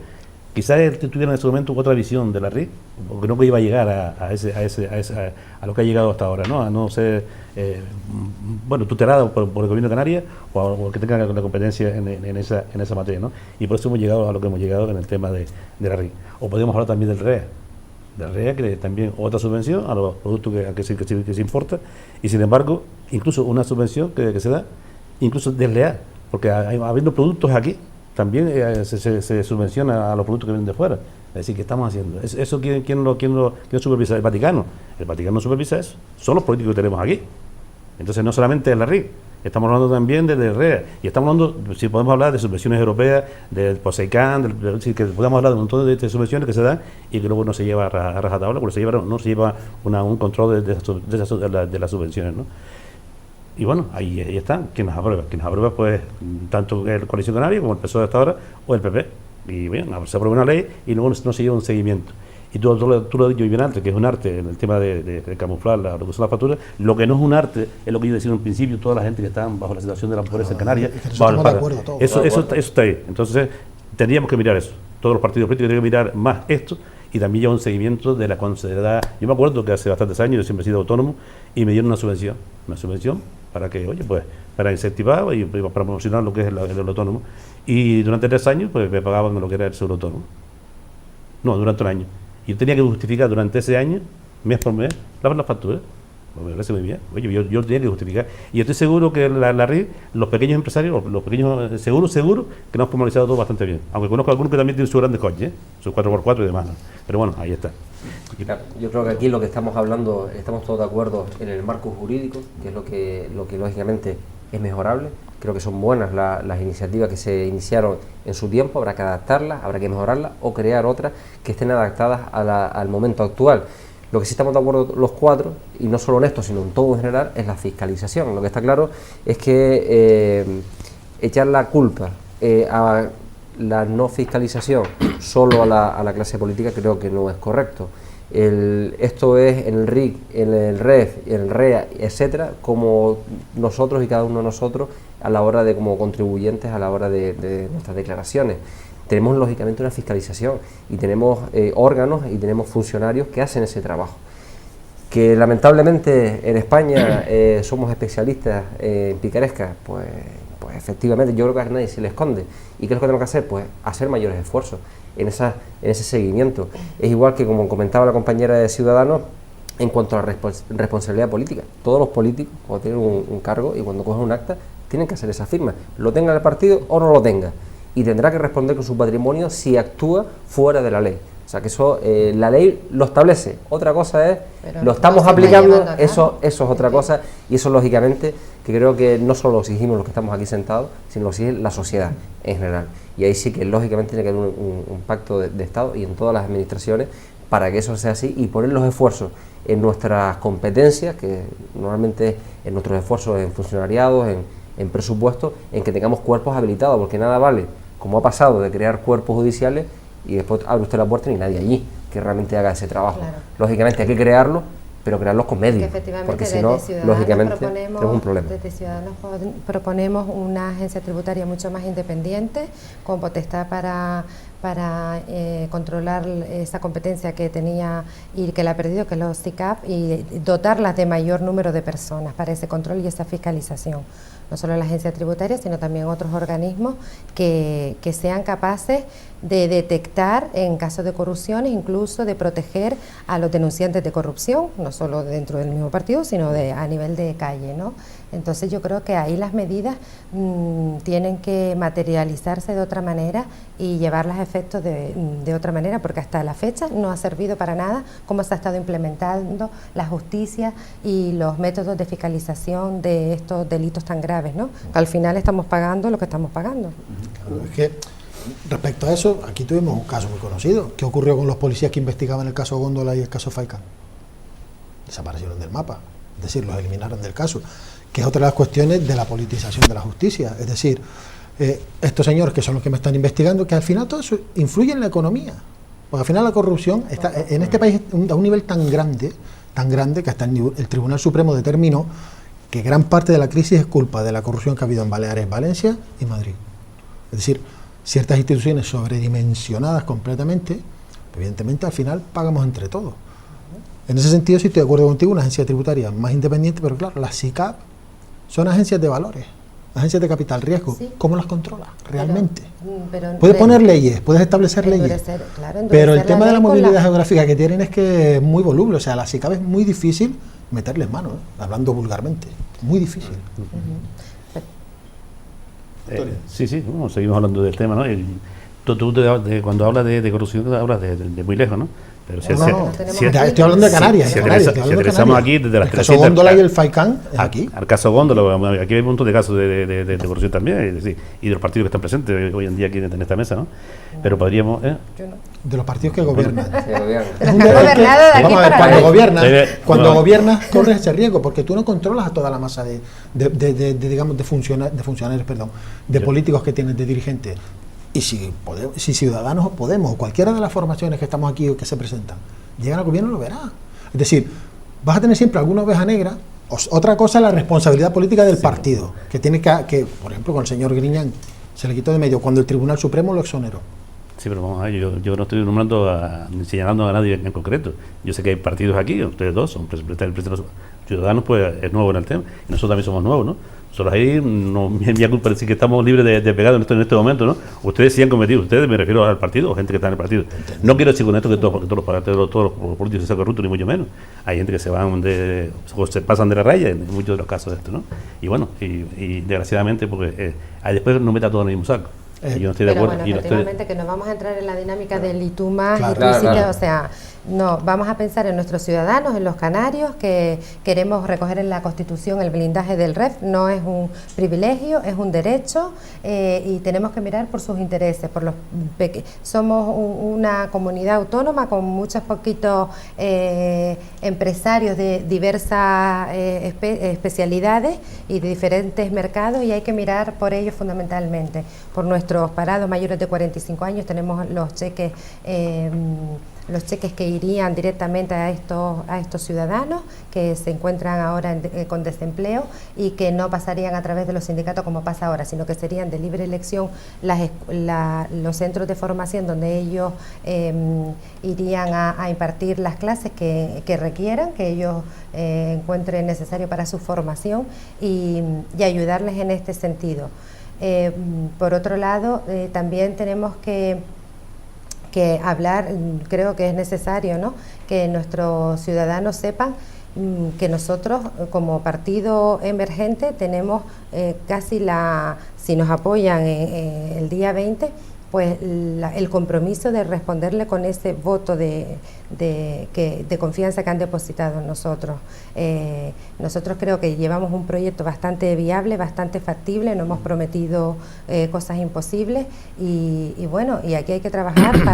Quizás él tuviera en ese momento otra visión de la RIC, porque no iba a llegar a lo que ha llegado hasta ahora, ¿no? A no ser tutelado por el gobierno de Canarias o que tenga la competencia en esa materia, ¿no? Y por eso hemos llegado a lo que hemos llegado en el tema de la RIC. O podemos hablar también del REA. Del REA, que también otra subvención a los productos que se importa, y sin embargo, incluso una subvención que se da, incluso desleal, porque habiendo productos aquí, también se subvenciona a los productos que vienen de fuera. Es decir, ¿qué estamos haciendo? ¿Eso quién lo supervisa? El Vaticano. El Vaticano supervisa eso. Son los políticos que tenemos aquí. Entonces, no solamente de la RIC, estamos hablando también del REA. Y estamos hablando, si podemos hablar de subvenciones europeas, del POSEICAN, que podemos hablar de un montón de subvenciones que se dan y que luego no se lleva a rajatabla, porque no se lleva un control de las subvenciones, ¿no? Y bueno, ahí están, quien nos aprueba pues tanto el Coalición Canaria como el PSOE hasta ahora o el PP. Y bueno, se aprueba una ley y luego no se lleva un seguimiento. Y tú lo has dicho bien antes, que es un arte en el tema de camuflar lo que son las facturas. Lo que no es un arte es lo que yo decía en un principio, toda la gente que está bajo la situación de la pobreza en Canarias. Eso está ahí. Entonces tendríamos que mirar eso. Todos los partidos políticos tienen que mirar más esto y también lleva un seguimiento de la considerada. Yo me acuerdo que hace bastantes años yo siempre he sido autónomo y me dieron una subvención para que, para incentivar y para promocionar lo que es el autónomo. Y durante 3 años pues me pagaban lo que era el seguro autónomo. No, durante un año. Y yo tenía que justificar durante ese año, mes por mes, las facturas. Pues me parece muy bien. Oye, yo tenía que justificar. Y estoy seguro que la red, los pequeños empresarios, los pequeños, seguro que nos hemos formalizado todo bastante bien. Aunque conozco a algunos que también tienen sus grandes coches, sus 4x4 y demás, ¿no? Pero bueno, ahí está. Claro, yo creo que aquí lo que estamos hablando, estamos todos de acuerdo en el marco jurídico, que es lo que lógicamente es mejorable. Creo que son buenas las iniciativas que se iniciaron en su tiempo, habrá que adaptarlas, habrá que mejorarlas o crear otras que estén adaptadas al momento actual. Lo que sí estamos de acuerdo los cuatro, y no solo en esto, sino en todo en general, es la fiscalización. Lo que está claro es que echar la culpa a la no fiscalización solo a la clase política creo que no es correcto. Esto es en el RIC, en el REF, en el REA, etcétera, como nosotros y cada uno de nosotros a la hora de, como contribuyentes, a la hora de nuestras declaraciones. Tenemos lógicamente una fiscalización y tenemos órganos y tenemos funcionarios que hacen ese trabajo. Que lamentablemente en España somos especialistas en picaresca, pues efectivamente yo creo que a nadie se le esconde. ¿Y qué es lo que tenemos que hacer? Pues hacer mayores esfuerzos en ese seguimiento. Es igual que como comentaba la compañera de Ciudadanos, en cuanto a la responsabilidad política. Todos los políticos, cuando tienen un cargo y cuando cogen un acta, tienen que hacer esa firma, lo tenga el partido o no lo tenga. Y tendrá que responder con su patrimonio si actúa fuera de la ley. O sea que eso, la ley lo establece. Otra cosa es, pero lo estamos aplicando, eso es otra cosa. Y eso lógicamente, que creo que no solo lo exigimos los que estamos aquí sentados, sino lo exige la sociedad en general. Y ahí sí que lógicamente tiene que haber un pacto de Estado y en todas las administraciones para que eso sea así y poner los esfuerzos en nuestras competencias, que normalmente en nuestros esfuerzos en funcionariados, en presupuesto, en que tengamos cuerpos habilitados, porque nada vale, como ha pasado, de crear cuerpos judiciales y después abre usted la puerta y nadie allí que realmente haga ese trabajo. Claro. Lógicamente hay que crearlo, pero crearlos con medios, porque si no, lógicamente tenemos un problema. Desde Ciudadanos proponemos una agencia tributaria mucho más independiente, con potestad para controlar esa competencia que tenía y que la ha perdido, que es los SICAP, y dotarlas de mayor número de personas para ese control y esa fiscalización. No solo la agencia tributaria, sino también otros organismos que sean capaces de detectar en casos de corrupción, incluso de proteger a los denunciantes de corrupción, no solo dentro del mismo partido, sino a nivel de calle, ¿no? Entonces yo creo que ahí las medidas tienen que materializarse de otra manera y llevarlas a efectos de otra manera, porque hasta la fecha no ha servido para nada cómo se ha estado implementando la justicia y los métodos de fiscalización de estos delitos tan graves, ¿no? Que al final estamos pagando lo que estamos pagando. Claro, es que respecto a eso, aquí tuvimos un caso muy conocido. ¿Qué ocurrió con los policías que investigaban el caso Góndola y el caso Faicán? Desaparecieron del mapa, es decir, los eliminaron del caso, que es otra de las cuestiones de la politización de la justicia. Es decir, estos señores que son los que me están investigando, que al final todo eso influye en la economía, porque al final la corrupción está en este país a un nivel tan grande que hasta el Tribunal Supremo determinó que gran parte de la crisis es culpa de la corrupción que ha habido en Baleares, Valencia y Madrid. Es decir, ciertas instituciones sobredimensionadas completamente, evidentemente al final pagamos entre todos. En ese sentido sí estoy de acuerdo contigo, una agencia tributaria más independiente, pero claro, las SICAP son agencias de valores, agencias de capital riesgo. Sí. ¿Cómo las controlas realmente? Puedes poner leyes, puedes establecer leyes, pero el tema de la movilidad geográfica que tienen es que es muy voluble, o sea, a las SICAP es muy difícil meterles mano, hablando vulgarmente, muy difícil. Sí, bueno, seguimos hablando del tema, ¿no? Tú cuando hablas de corrupción hablas de muy lejos, ¿no? Pero si estoy hablando de Canarias. Si aterrizamos aquí desde las 300... El caso Góndola y el Faicán es aquí. Al caso Góndola, aquí hay un montón de casos de corrupción también, y de los partidos que están presentes hoy en día aquí en esta mesa, ¿no? Pero podríamos... De los partidos que gobiernan. Vamos a ver, cuando gobiernas corres ese riesgo, porque tú no controlas a toda la masa de funcionarios, de políticos que tienes, de dirigentes. Y si Ciudadanos o Podemos o cualquiera de las formaciones que estamos aquí o que se presentan llegan al gobierno, lo verá. Es decir, vas a tener siempre alguna oveja negra. Otra cosa es la responsabilidad política del partido, que tiene que, por ejemplo, con el señor Griñán se le quitó de medio cuando el Tribunal Supremo lo exoneró. Sí, pero vamos a ver, yo no estoy nombrando ni señalando a nadie en concreto. Yo sé que hay partidos aquí, ustedes dos son presidentes de los Ciudadanos, pues es nuevo en el tema, y nosotros también somos nuevos, ¿no? Nosotros ahí, no es mi culpa decir que estamos libres de pecado en este momento, ¿no? Ustedes sí han cometido, ustedes me refiero al partido, o gente que está en el partido. No quiero decir con esto que todos los políticos se corruptos, ni mucho menos. Hay gente que se pasan de la raya en muchos de los casos de esto, ¿no? Y bueno, y desgraciadamente, porque después nos meta todo en el mismo saco. Yo no estoy de acuerdo. Bueno, efectivamente que no vamos a entrar en la dinámica del y tú más, claro, y tú sí que, o sea, no, vamos a pensar en nuestros ciudadanos, en los canarios, que queremos recoger en la Constitución el blindaje del REF, no es un privilegio, es un derecho, y tenemos que mirar por sus intereses, somos una comunidad autónoma con muchos poquitos empresarios de diversas especialidades y de diferentes mercados, y hay que mirar por ellos fundamentalmente, por nuestros parados mayores de 45 años. Tenemos los cheques que irían directamente a estos ciudadanos que se encuentran ahora con desempleo y que no pasarían a través de los sindicatos como pasa ahora, sino que serían de libre elección los centros de formación donde ellos irían a impartir las clases que requieran, que ellos encuentren necesario para su formación y ayudarles en este sentido. Por otro lado, también tenemos que hablar, creo que es necesario, ¿no?, que nuestros ciudadanos sepan que nosotros como partido emergente tenemos si nos apoyan el día 20, pues el compromiso de responderle con ese voto de confianza que han depositado en nosotros. Nosotros creo que llevamos un proyecto bastante viable, bastante factible, no hemos prometido cosas imposibles y bueno, y aquí hay que trabajar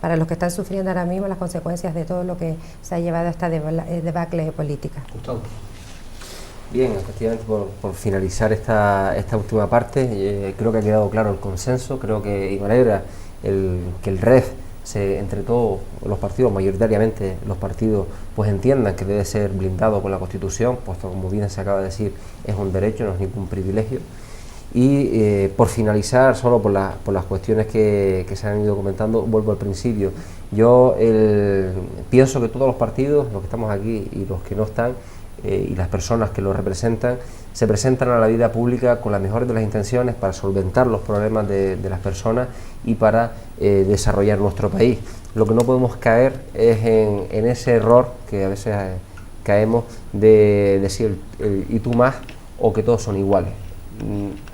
para los que están sufriendo ahora mismo las consecuencias de todo lo que se ha llevado a esta debacle política. Gustavo. Bien, efectivamente, por finalizar esta última parte, creo que ha quedado claro el consenso, creo que, y me alegra que el REF, entre todos los partidos, mayoritariamente los partidos, pues entiendan que debe ser blindado con la Constitución, puesto, como bien se acaba de decir, es un derecho, no es ningún privilegio. Y por finalizar, solo por las cuestiones que se han ido comentando, vuelvo al principio. Yo pienso que todos los partidos, los que estamos aquí y los que no están, y las personas que lo representan, se presentan a la vida pública con las mejores de las intenciones para solventar los problemas de las personas y para desarrollar nuestro país. Lo que no podemos caer es en ese error que a veces caemos de decir y tú más, o que todos son iguales.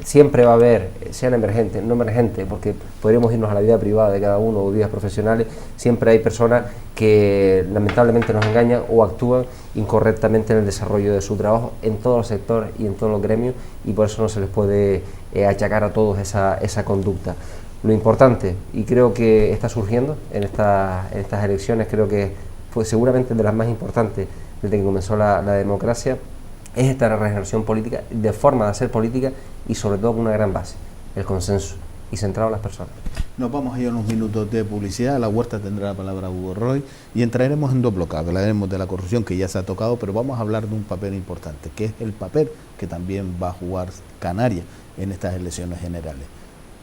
Siempre va a haber, sean emergentes, no emergentes, porque podríamos irnos a la vida privada de cada uno o vidas profesionales, siempre hay personas que lamentablemente nos engañan o actúan incorrectamente en el desarrollo de su trabajo en todos los sectores y en todos los gremios, y por eso no se les puede achacar a todos esa conducta. Lo importante, y creo que está surgiendo en estas elecciones, creo que fue seguramente de las más importantes desde que comenzó la democracia, es esta regeneración política, de forma de hacer política y sobre todo con una gran base, el consenso y centrado en las personas. Nos vamos a ir a unos minutos de publicidad. La Huerta tendrá la palabra Hugo Roy y entraremos en dos bloques. Hablaremos de la corrupción, que ya se ha tocado, pero vamos a hablar de un papel importante, que es el papel que también va a jugar Canarias en estas elecciones generales.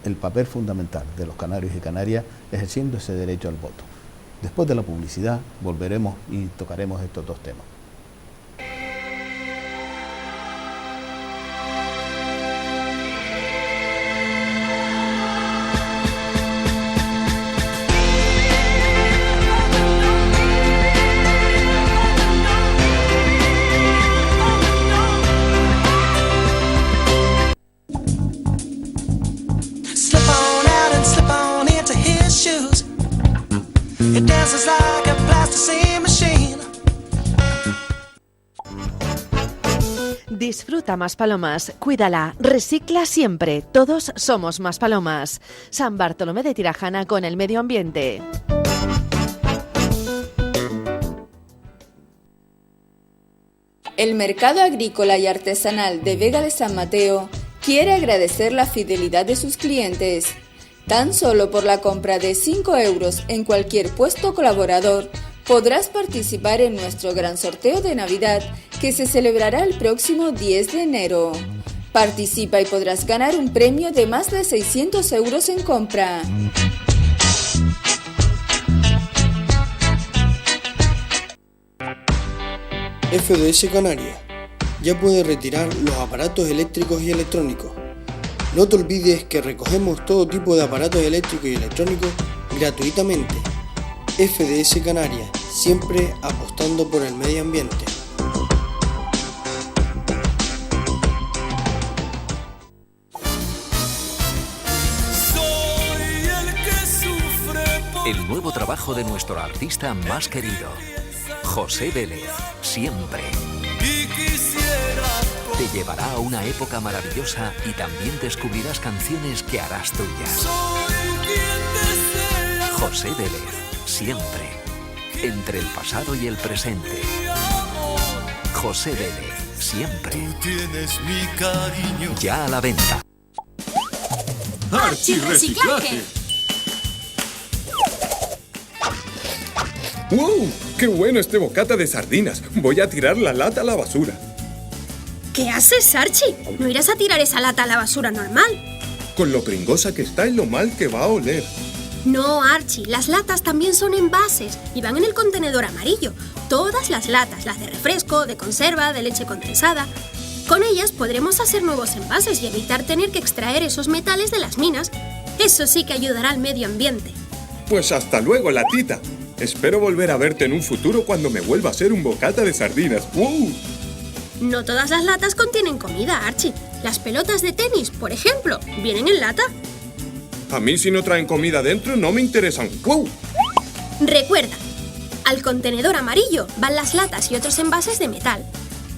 El papel fundamental de los canarios y canarias ejerciendo ese derecho al voto. Después de la publicidad volveremos y tocaremos estos dos temas. Disfruta Maspalomas, cuídala, recicla siempre, todos somos Maspalomas. San Bartolomé de Tirajana con el medio ambiente. El Mercado Agrícola y Artesanal de Vega de San Mateo quiere agradecer la fidelidad de sus clientes. Tan solo por la compra de 5 euros en cualquier puesto colaborador, podrás participar en nuestro gran sorteo de Navidad que se celebrará el próximo 10 de enero. Participa y podrás ganar un premio de más de 600 euros en compra. FDS Canarias, ya puedes retirar los aparatos eléctricos y electrónicos. No te olvides que recogemos todo tipo de aparatos eléctricos y electrónicos gratuitamente. FDS Canarias, siempre apostando por el medio ambiente. El nuevo trabajo de nuestro artista más querido, José Vélez, siempre. Te llevará a una época maravillosa y también descubrirás canciones que harás tuyas. José Vélez, siempre. Entre el pasado y el presente. José Vélez, siempre. Ya a la venta. ¡Archirreciclaje! ¡Wow! ¡Qué bueno este bocata de sardinas! Voy a tirar la lata a la basura. ¿Qué haces, Archie? No irás a tirar esa lata a la basura normal. Con lo pringosa que está y lo mal que va a oler. No, Archie, las latas también son envases y van en el contenedor amarillo. Todas las latas, las de refresco, de conserva, de leche condensada. Con ellas podremos hacer nuevos envases y evitar tener que extraer esos metales de las minas. Eso sí que ayudará al medio ambiente. Pues hasta luego, latita. Espero volver a verte en un futuro cuando me vuelva a hacer un bocata de sardinas. ¡Wow! No todas las latas contienen comida, Archie. Las pelotas de tenis, por ejemplo, vienen en lata. A mí si no traen comida dentro no me interesan. ¡Wow! Recuerda, al contenedor amarillo van las latas y otros envases de metal.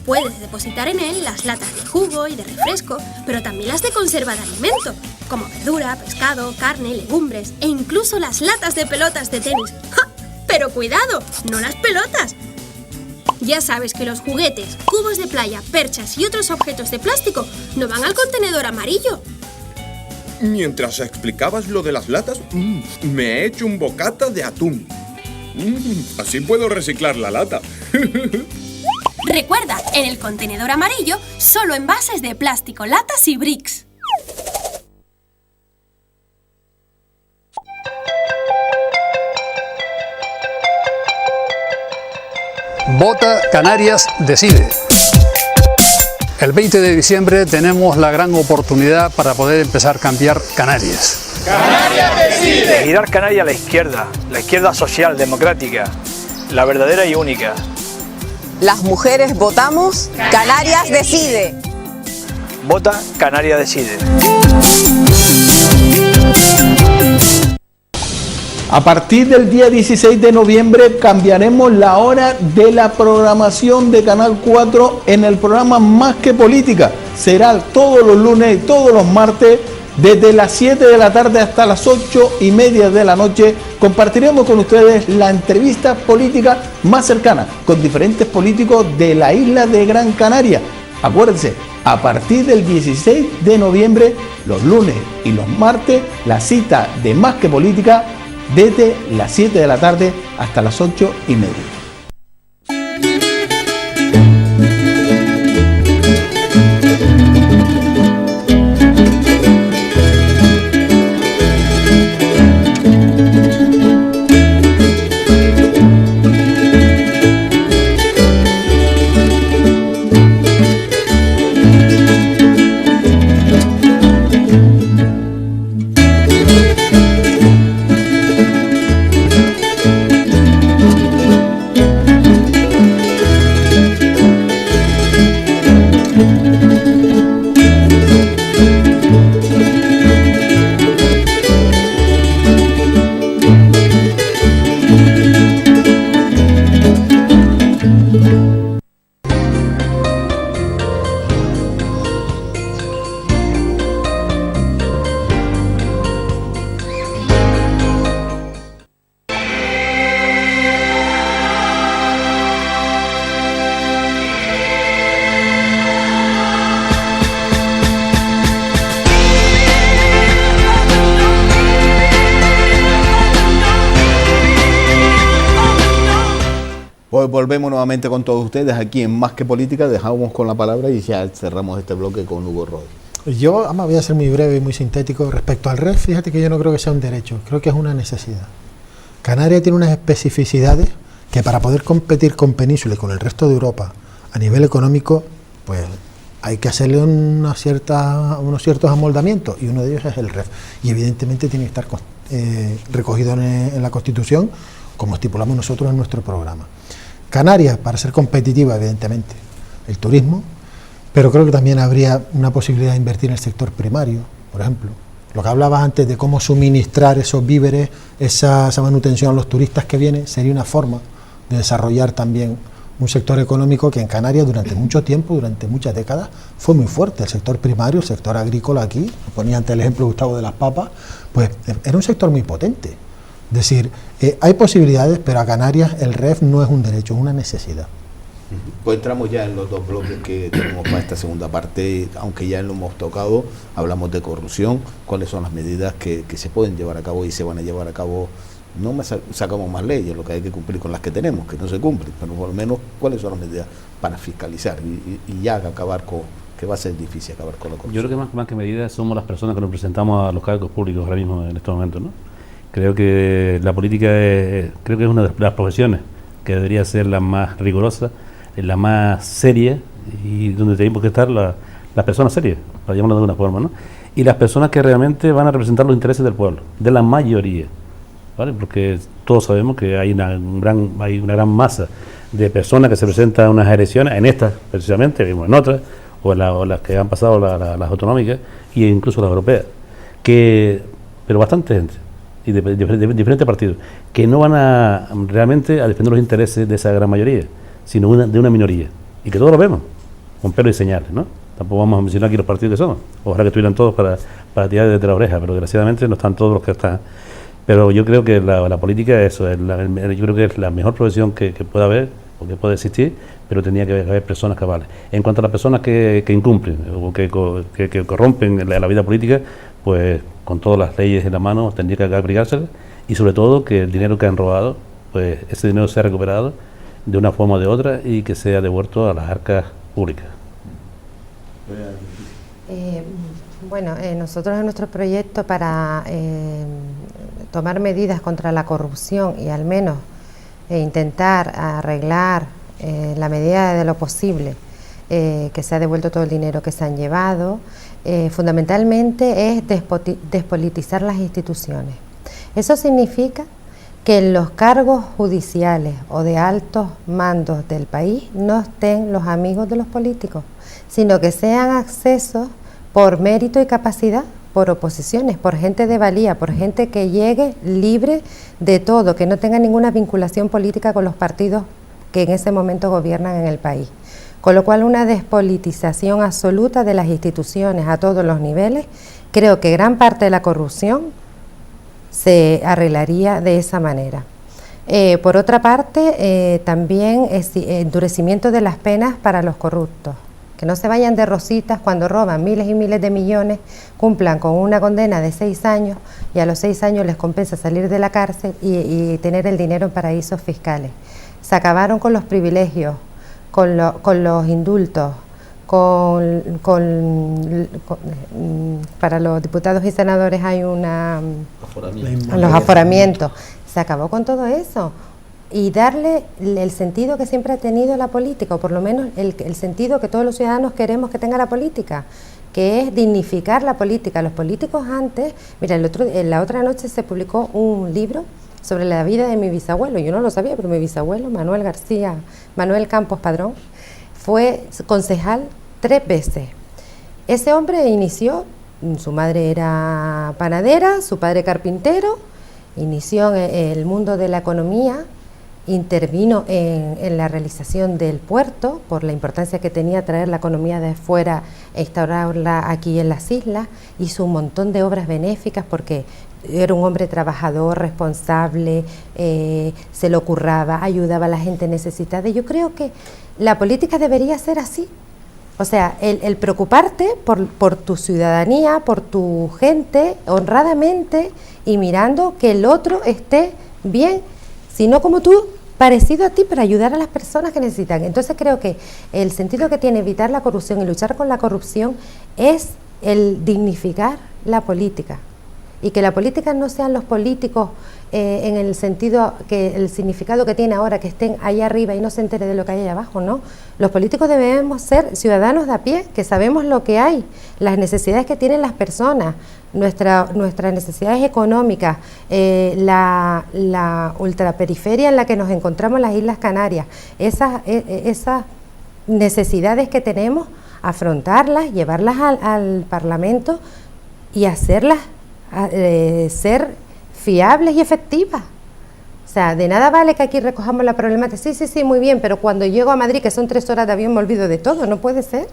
Puedes depositar en él las latas de jugo y de refresco, pero también las de conserva de alimento, como verdura, pescado, carne, legumbres e incluso las latas de pelotas de tenis. ¡Ja! Pero cuidado, no las pelotas. Ya sabes que los juguetes, cubos de playa, perchas y otros objetos de plástico no van al contenedor amarillo. Mientras explicabas lo de las latas, me he hecho un bocata de atún. Así puedo reciclar la lata. Recuerda, en el contenedor amarillo, solo envases de plástico, latas y bricks. Vota Canarias Decide. El 20 de diciembre tenemos la gran oportunidad para poder empezar a cambiar Canarias. ¡Canarias Decide! Girar Canarias a la izquierda social, democrática, la verdadera y única. Las mujeres votamos, Canarias Decide. Vota Canarias Decide. A partir del día 16 de noviembre cambiaremos la hora de la programación de Canal 4 en el programa Más que Política. Será todos los lunes y todos los martes desde las 7 de la tarde hasta las 8:30 de la noche. Compartiremos con ustedes la entrevista política más cercana con diferentes políticos de la isla de Gran Canaria. Acuérdense, a partir del 16 de noviembre, los lunes y los martes, la cita de Más que Política desde las 7 de la tarde hasta las 8:30. Hoy volvemos nuevamente con todos ustedes aquí en Más que Política. Dejamos con la palabra y ya cerramos este bloque con Hugo Roy. Yo voy a ser muy breve y muy sintético. Respecto al REF, fíjate que yo no creo que sea un derecho, creo que es una necesidad. Canarias tiene unas especificidades que para poder competir con Península y con el resto de Europa a nivel económico pues hay que hacerle unos ciertos amoldamientos, y uno de ellos es el REF, y evidentemente tiene que estar recogido en la Constitución, como estipulamos nosotros en nuestro programa. Canarias, para ser competitiva, evidentemente, el turismo, pero creo que también habría una posibilidad de invertir en el sector primario, por ejemplo. Lo que hablabas antes de cómo suministrar esos víveres, esa manutención a los turistas que vienen, sería una forma de desarrollar también un sector económico que en Canarias durante mucho tiempo, durante muchas décadas, fue muy fuerte. El sector primario, el sector agrícola aquí, ponía antes el ejemplo Gustavo de las papas, pues era un sector muy potente. Es decir, hay posibilidades, pero a Canarias el REF no es un derecho, es una necesidad. Pues entramos ya en los dos bloques que tenemos para esta segunda parte, aunque ya lo hemos tocado, hablamos de corrupción, cuáles son las medidas que se pueden llevar a cabo y se van a llevar a cabo. No sacamos más leyes, lo que hay que cumplir con las que tenemos, que no se cumplen, pero por lo menos cuáles son las medidas para fiscalizar y ya acabar con, que va a ser difícil acabar con la corrupción. Yo creo que más que medidas somos las personas que representamos a los cargos públicos ahora mismo en estos momentos, ¿no? Creo que la política es una de las profesiones que debería ser la más rigurosa, la más seria, y donde tenemos que estar las personas serias, para llamarlo de alguna forma, ¿no? Y las personas que realmente van a representar los intereses del pueblo, de la mayoría, ¿vale? Porque todos sabemos que hay una gran masa de personas que se presentan a unas elecciones, en estas precisamente, o en otras, o las que han pasado las autonómicas, e incluso las europeas, pero bastante gente, y de diferentes partidos, que no van realmente a defender los intereses de esa gran mayoría, sino de una minoría, y que todos lo vemos, con pelo y señales, ¿no? Tampoco vamos a mencionar aquí los partidos que somos, ojalá que estuvieran todos para tirar desde la oreja, pero desgraciadamente no están todos los que están. Pero yo creo que la política es eso, yo creo que es la mejor profesión que pueda haber, o que puede existir, pero tenía que haber personas cabales. En cuanto a las personas que incumplen, o que corrompen la vida política, pues con todas las leyes en la mano tendría que aplicárselas, y sobre todo que el dinero que han robado, pues ese dinero sea recuperado de una forma o de otra y que sea devuelto a las arcas públicas. Bueno, nosotros en nuestro proyecto para tomar medidas contra la corrupción y al menos intentar arreglar la medida de lo posible que se ha devuelto todo el dinero que se han llevado, fundamentalmente es despolitizar las instituciones. Eso significa que en los cargos judiciales o de altos mandos del país no estén los amigos de los políticos, sino que sean accesos por mérito y capacidad, por oposiciones, por gente de valía, por gente que llegue libre de todo, que no tenga ninguna vinculación política con los partidos que en ese momento gobiernan en el país. Con lo cual, una despolitización absoluta de las instituciones a todos los niveles. Creo que gran parte de la corrupción se arreglaría de esa manera. Por otra parte, también endurecimiento de las penas para los corruptos. Que no se vayan de rositas cuando roban miles y miles de millones, cumplan con una condena de 6 años y a los 6 años les compensa salir de la cárcel y tener el dinero en paraísos fiscales. Se acabaron con los privilegios, con los indultos, para los diputados y senadores hay los aforamientos. Se acabó con todo eso. Y darle el sentido que siempre ha tenido la política, o por lo menos el sentido que todos los ciudadanos queremos que tenga la política, que es dignificar la política. Los políticos antes, mira, la otra noche se publicó un libro sobre la vida de mi bisabuelo, yo no lo sabía, pero mi bisabuelo, Manuel Campos Padrón, fue concejal 3 veces. Ese hombre inició, su madre era panadera, su padre carpintero, inició en el mundo de la economía, intervino en la realización del puerto por la importancia que tenía traer la economía de fuera e instaurarla aquí en las islas, hizo un montón de obras benéficas porque era un hombre trabajador, responsable, se lo curraba, ayudaba a la gente necesitada. Y yo creo que la política debería ser así. O sea, el preocuparte por tu ciudadanía, por tu gente, honradamente, y mirando que el otro esté bien, sino como tú, parecido a ti, para ayudar a las personas que necesitan. Entonces creo que el sentido que tiene evitar la corrupción y luchar con la corrupción es el dignificar la política. y que la política no sean los políticos en el sentido que el significado que tiene ahora, que estén allá arriba y no se entere de lo que hay allá abajo, ¿no? Los políticos debemos ser ciudadanos de a pie, que sabemos lo que hay, las necesidades que tienen las personas, nuestras necesidades económicas, la ultraperiferia en la que nos encontramos las Islas Canarias, esas necesidades que tenemos, afrontarlas, llevarlas al Parlamento y hacerlas ser fiables y efectivas. O sea, de nada vale que aquí recojamos la problemática, sí, muy bien, pero cuando llego a Madrid, que son 3 horas de avión, me olvido de todo, no puede ser.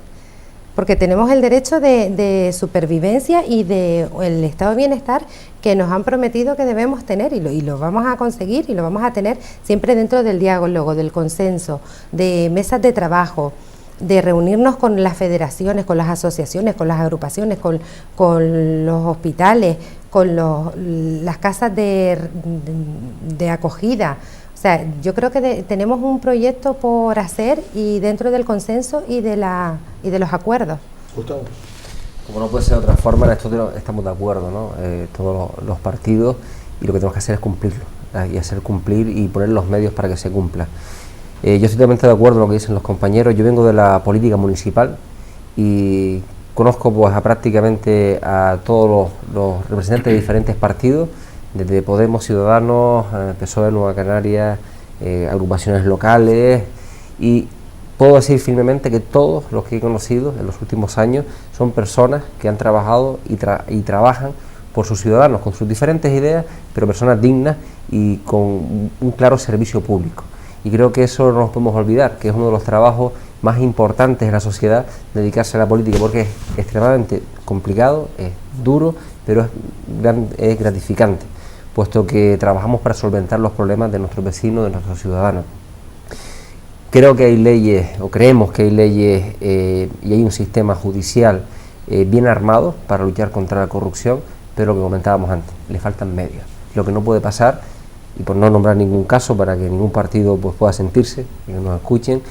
Porque tenemos el derecho de supervivencia y del estado de bienestar que nos han prometido que debemos tener, y lo vamos a conseguir y lo vamos a tener siempre dentro del diálogo, del consenso, de mesas de trabajo, de reunirnos con las federaciones, con las asociaciones, con las agrupaciones, con los hospitales, con las casas de acogida. O sea, yo creo que tenemos un proyecto por hacer, y dentro del consenso y de los acuerdos. Gustavo. Como no puede ser de otra forma, en esto estamos de acuerdo, ¿no? Todos los partidos, y lo que tenemos que hacer es cumplirlo, y hacer cumplir y poner los medios para que se cumpla. Yo estoy totalmente de acuerdo con lo que dicen los compañeros. Yo vengo de la política municipal y conozco pues prácticamente a todos los representantes de diferentes partidos, desde Podemos, Ciudadanos, PSOE, Nueva Canarias, agrupaciones locales, y puedo decir firmemente que todos los que he conocido en los últimos años son personas que han trabajado y trabajan por sus ciudadanos, con sus diferentes ideas, pero personas dignas y con un claro servicio público. Y creo que eso no nos podemos olvidar, que es uno de los trabajos más importantes en la sociedad, dedicarse a la política, porque es extremadamente complicado, es duro, pero es gratificante, puesto que trabajamos para solventar los problemas de nuestros vecinos, de nuestros ciudadanos. Creo que hay leyes, o creemos que hay leyes, y hay un sistema judicial bien armado para luchar contra la corrupción, pero lo que comentábamos antes, le faltan medios. Lo que no puede pasar, y por no nombrar ningún caso para que ningún partido pues pueda sentirse y que nos escuchen,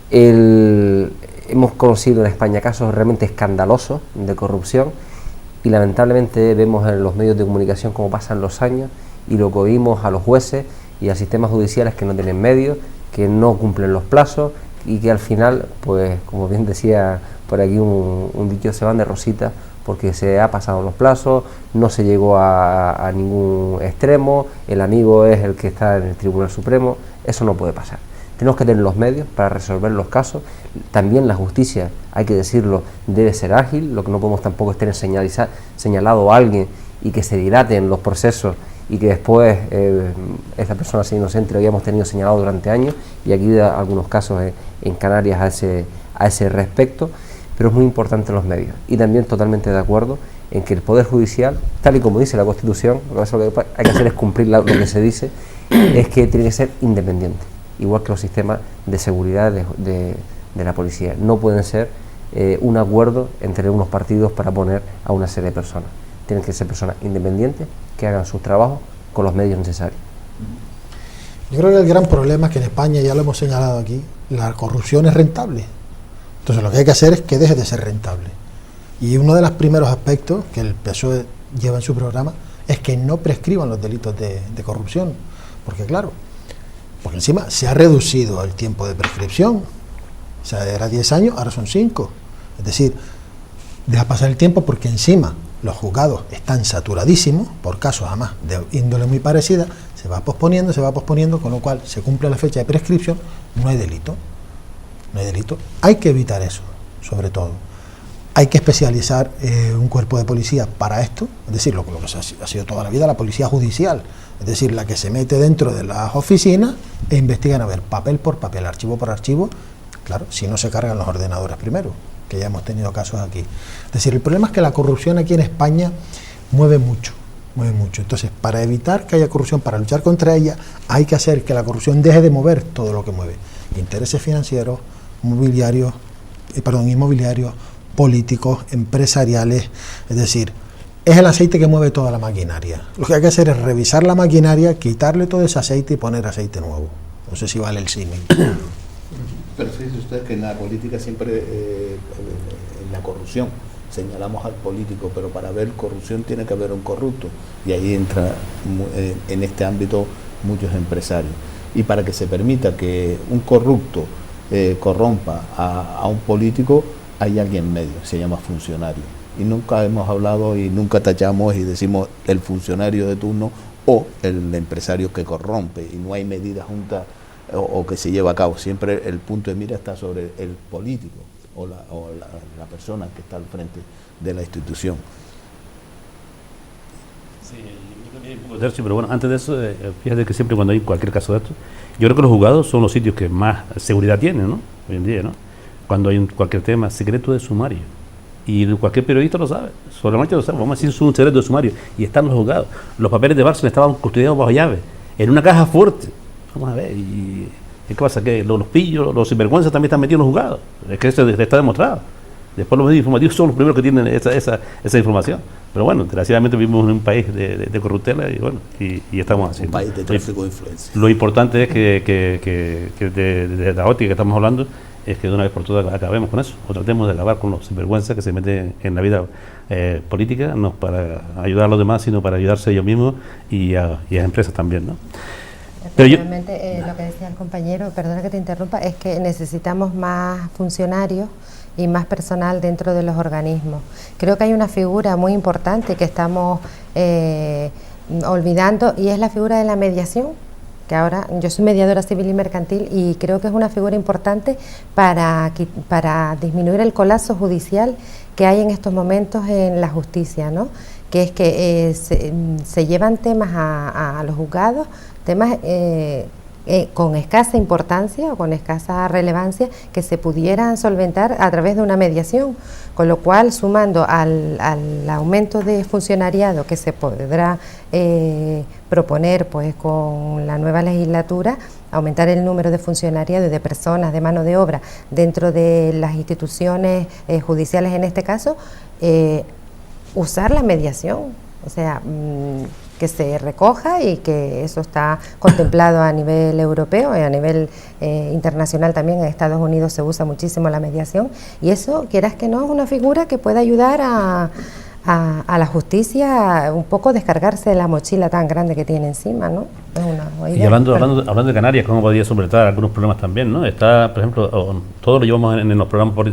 hemos conocido en España casos realmente escandalosos de corrupción, y lamentablemente vemos en los medios de comunicación cómo pasan los años y lo que oímos a los jueces y a sistemas judiciales que no tienen medios, que no cumplen los plazos, y que al final, pues como bien decía por aquí un dicho, se van de rosita porque se ha pasado los plazos, no se llegó a ningún extremo, el amigo es el que está en el Tribunal Supremo. Eso no puede pasar. Tenemos que tener los medios para resolver los casos. También la justicia, hay que decirlo, debe ser ágil. Lo que no podemos tampoco es tener señalado a alguien y que se dilaten los procesos y que después esa persona sea inocente. Lo habíamos tenido señalado durante años, y aquí hay algunos casos en Canarias a ese respecto. Pero es muy importante los medios, y también totalmente de acuerdo en que el Poder Judicial, tal y como dice la Constitución, lo que hay que hacer es cumplir lo que se dice, es que tiene que ser independiente, igual que los sistemas de seguridad de la policía. No pueden ser un acuerdo entre unos partidos para poner a una serie de personas. Tienen que ser personas independientes que hagan sus trabajos con los medios necesarios. Yo creo que el gran problema es que en España, ya lo hemos señalado aquí, la corrupción es rentable. Entonces lo que hay que hacer es que deje de ser rentable. Y uno de los primeros aspectos que el PSOE lleva en su programa es que no prescriban los delitos de corrupción. Porque claro, porque encima se ha reducido el tiempo de prescripción. O sea, era 10 años, ahora son 5. Es decir, deja pasar el tiempo porque encima los juzgados están saturadísimos por casos además de índole muy parecida, se va posponiendo, con lo cual se cumple la fecha de prescripción, no hay delito. No hay delito. Hay que evitar eso, sobre todo. Hay que especializar un cuerpo de policía para esto, es decir, lo que ha sido toda la vida la policía judicial, es decir, la que se mete dentro de las oficinas e investigan a ver papel por papel, archivo por archivo, claro, si no se cargan los ordenadores primero, que ya hemos tenido casos aquí. Es decir, el problema es que la corrupción aquí en España mueve mucho. Entonces, para evitar que haya corrupción, para luchar contra ella, hay que hacer que la corrupción deje de mover todo lo que mueve. Intereses financieros, inmobiliarios, políticos, empresariales, es decir, es el aceite que mueve toda la maquinaria. Lo que hay que hacer es revisar la maquinaria, quitarle todo ese aceite y poner aceite nuevo. No sé si vale el símil. Pero fíjese usted que en la política siempre, en la corrupción, señalamos al político, pero para ver corrupción tiene que haber un corrupto, y ahí entra en este ámbito muchos empresarios. Y para que se permita que un corrupto corrompa a un político, hay alguien en medio, se llama funcionario. Y nunca hemos hablado y nunca tachamos y decimos el funcionario de turno o el empresario que corrompe, y no hay medida junta o que se lleva a cabo. Siempre el punto de mira está sobre el político o la persona que está al frente de la institución. Sí, pero bueno, antes de eso, fíjate que siempre cuando hay cualquier caso de esto, yo creo que los juzgados son los sitios que más seguridad tienen, ¿no? Hoy en día, ¿no? Cuando hay cualquier tema secreto de sumario, y cualquier periodista lo sabe, solamente lo sabe, vamos a decir, es un secreto de sumario, y están los juzgados. Los papeles de Bárcenas estaban custodiados bajo llave, en una caja fuerte. Vamos a ver, y ¿qué pasa? Que los pillos, los sinvergüenzas también están metidos en los juzgados, es que eso está demostrado. Después los medios informativos son los primeros que tienen esa información. Pero bueno, desgraciadamente vivimos en un país de corruptela y bueno, y estamos así. Un país de tráfico de influencia. Lo importante es que de la óptica que estamos hablando es que de una vez por todas acabemos con eso, o tratemos de acabar con los sinvergüenzas que se meten en la vida política, no para ayudar a los demás, sino para ayudarse a ellos mismos y a las empresas también, ¿no? Efectivamente, lo que decía el compañero, perdona que te interrumpa, es que necesitamos más funcionarios y más personal dentro de los organismos. Creo que hay una figura muy importante que estamos olvidando, y es la figura de la mediación, que ahora yo soy mediadora civil y mercantil y creo que es una figura importante para disminuir el colapso judicial que hay en estos momentos en la justicia, ¿no? Que es que se llevan temas a los juzgados, temas con escasa importancia o con escasa relevancia, que se pudieran solventar a través de una mediación, con lo cual, sumando al aumento de funcionariado que se podrá proponer pues con la nueva legislatura, aumentar el número de funcionariado y de personas, de mano de obra dentro de las instituciones judiciales en este caso, usar la mediación, o sea, que se recoja, y que eso está contemplado a nivel europeo y a nivel internacional también. En Estados Unidos se usa muchísimo la mediación, y eso, quieras que no, es una figura que puede ayudar a la justicia un poco descargarse de la mochila tan grande que tiene encima, ¿no? Es una idea. Y hablando de Canarias, ¿cómo podría solventar algunos problemas también, ¿no? Está, por ejemplo, todo lo llevamos en los programas que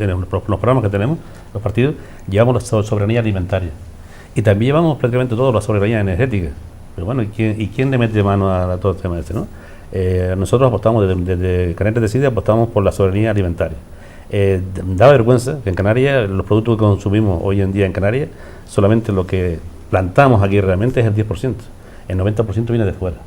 tenemos, los partidos, llevamos la soberanía alimentaria. Y también llevamos prácticamente todo la soberanía energética. Pero bueno, ¿y quién le mete mano a todo el tema este, no? Nosotros apostamos, desde Canarias Decide, apostamos por la soberanía alimentaria. Da vergüenza que en Canarias, los productos que consumimos hoy en día en Canarias, solamente lo que plantamos aquí realmente es el 10%. El 90% viene de fuera.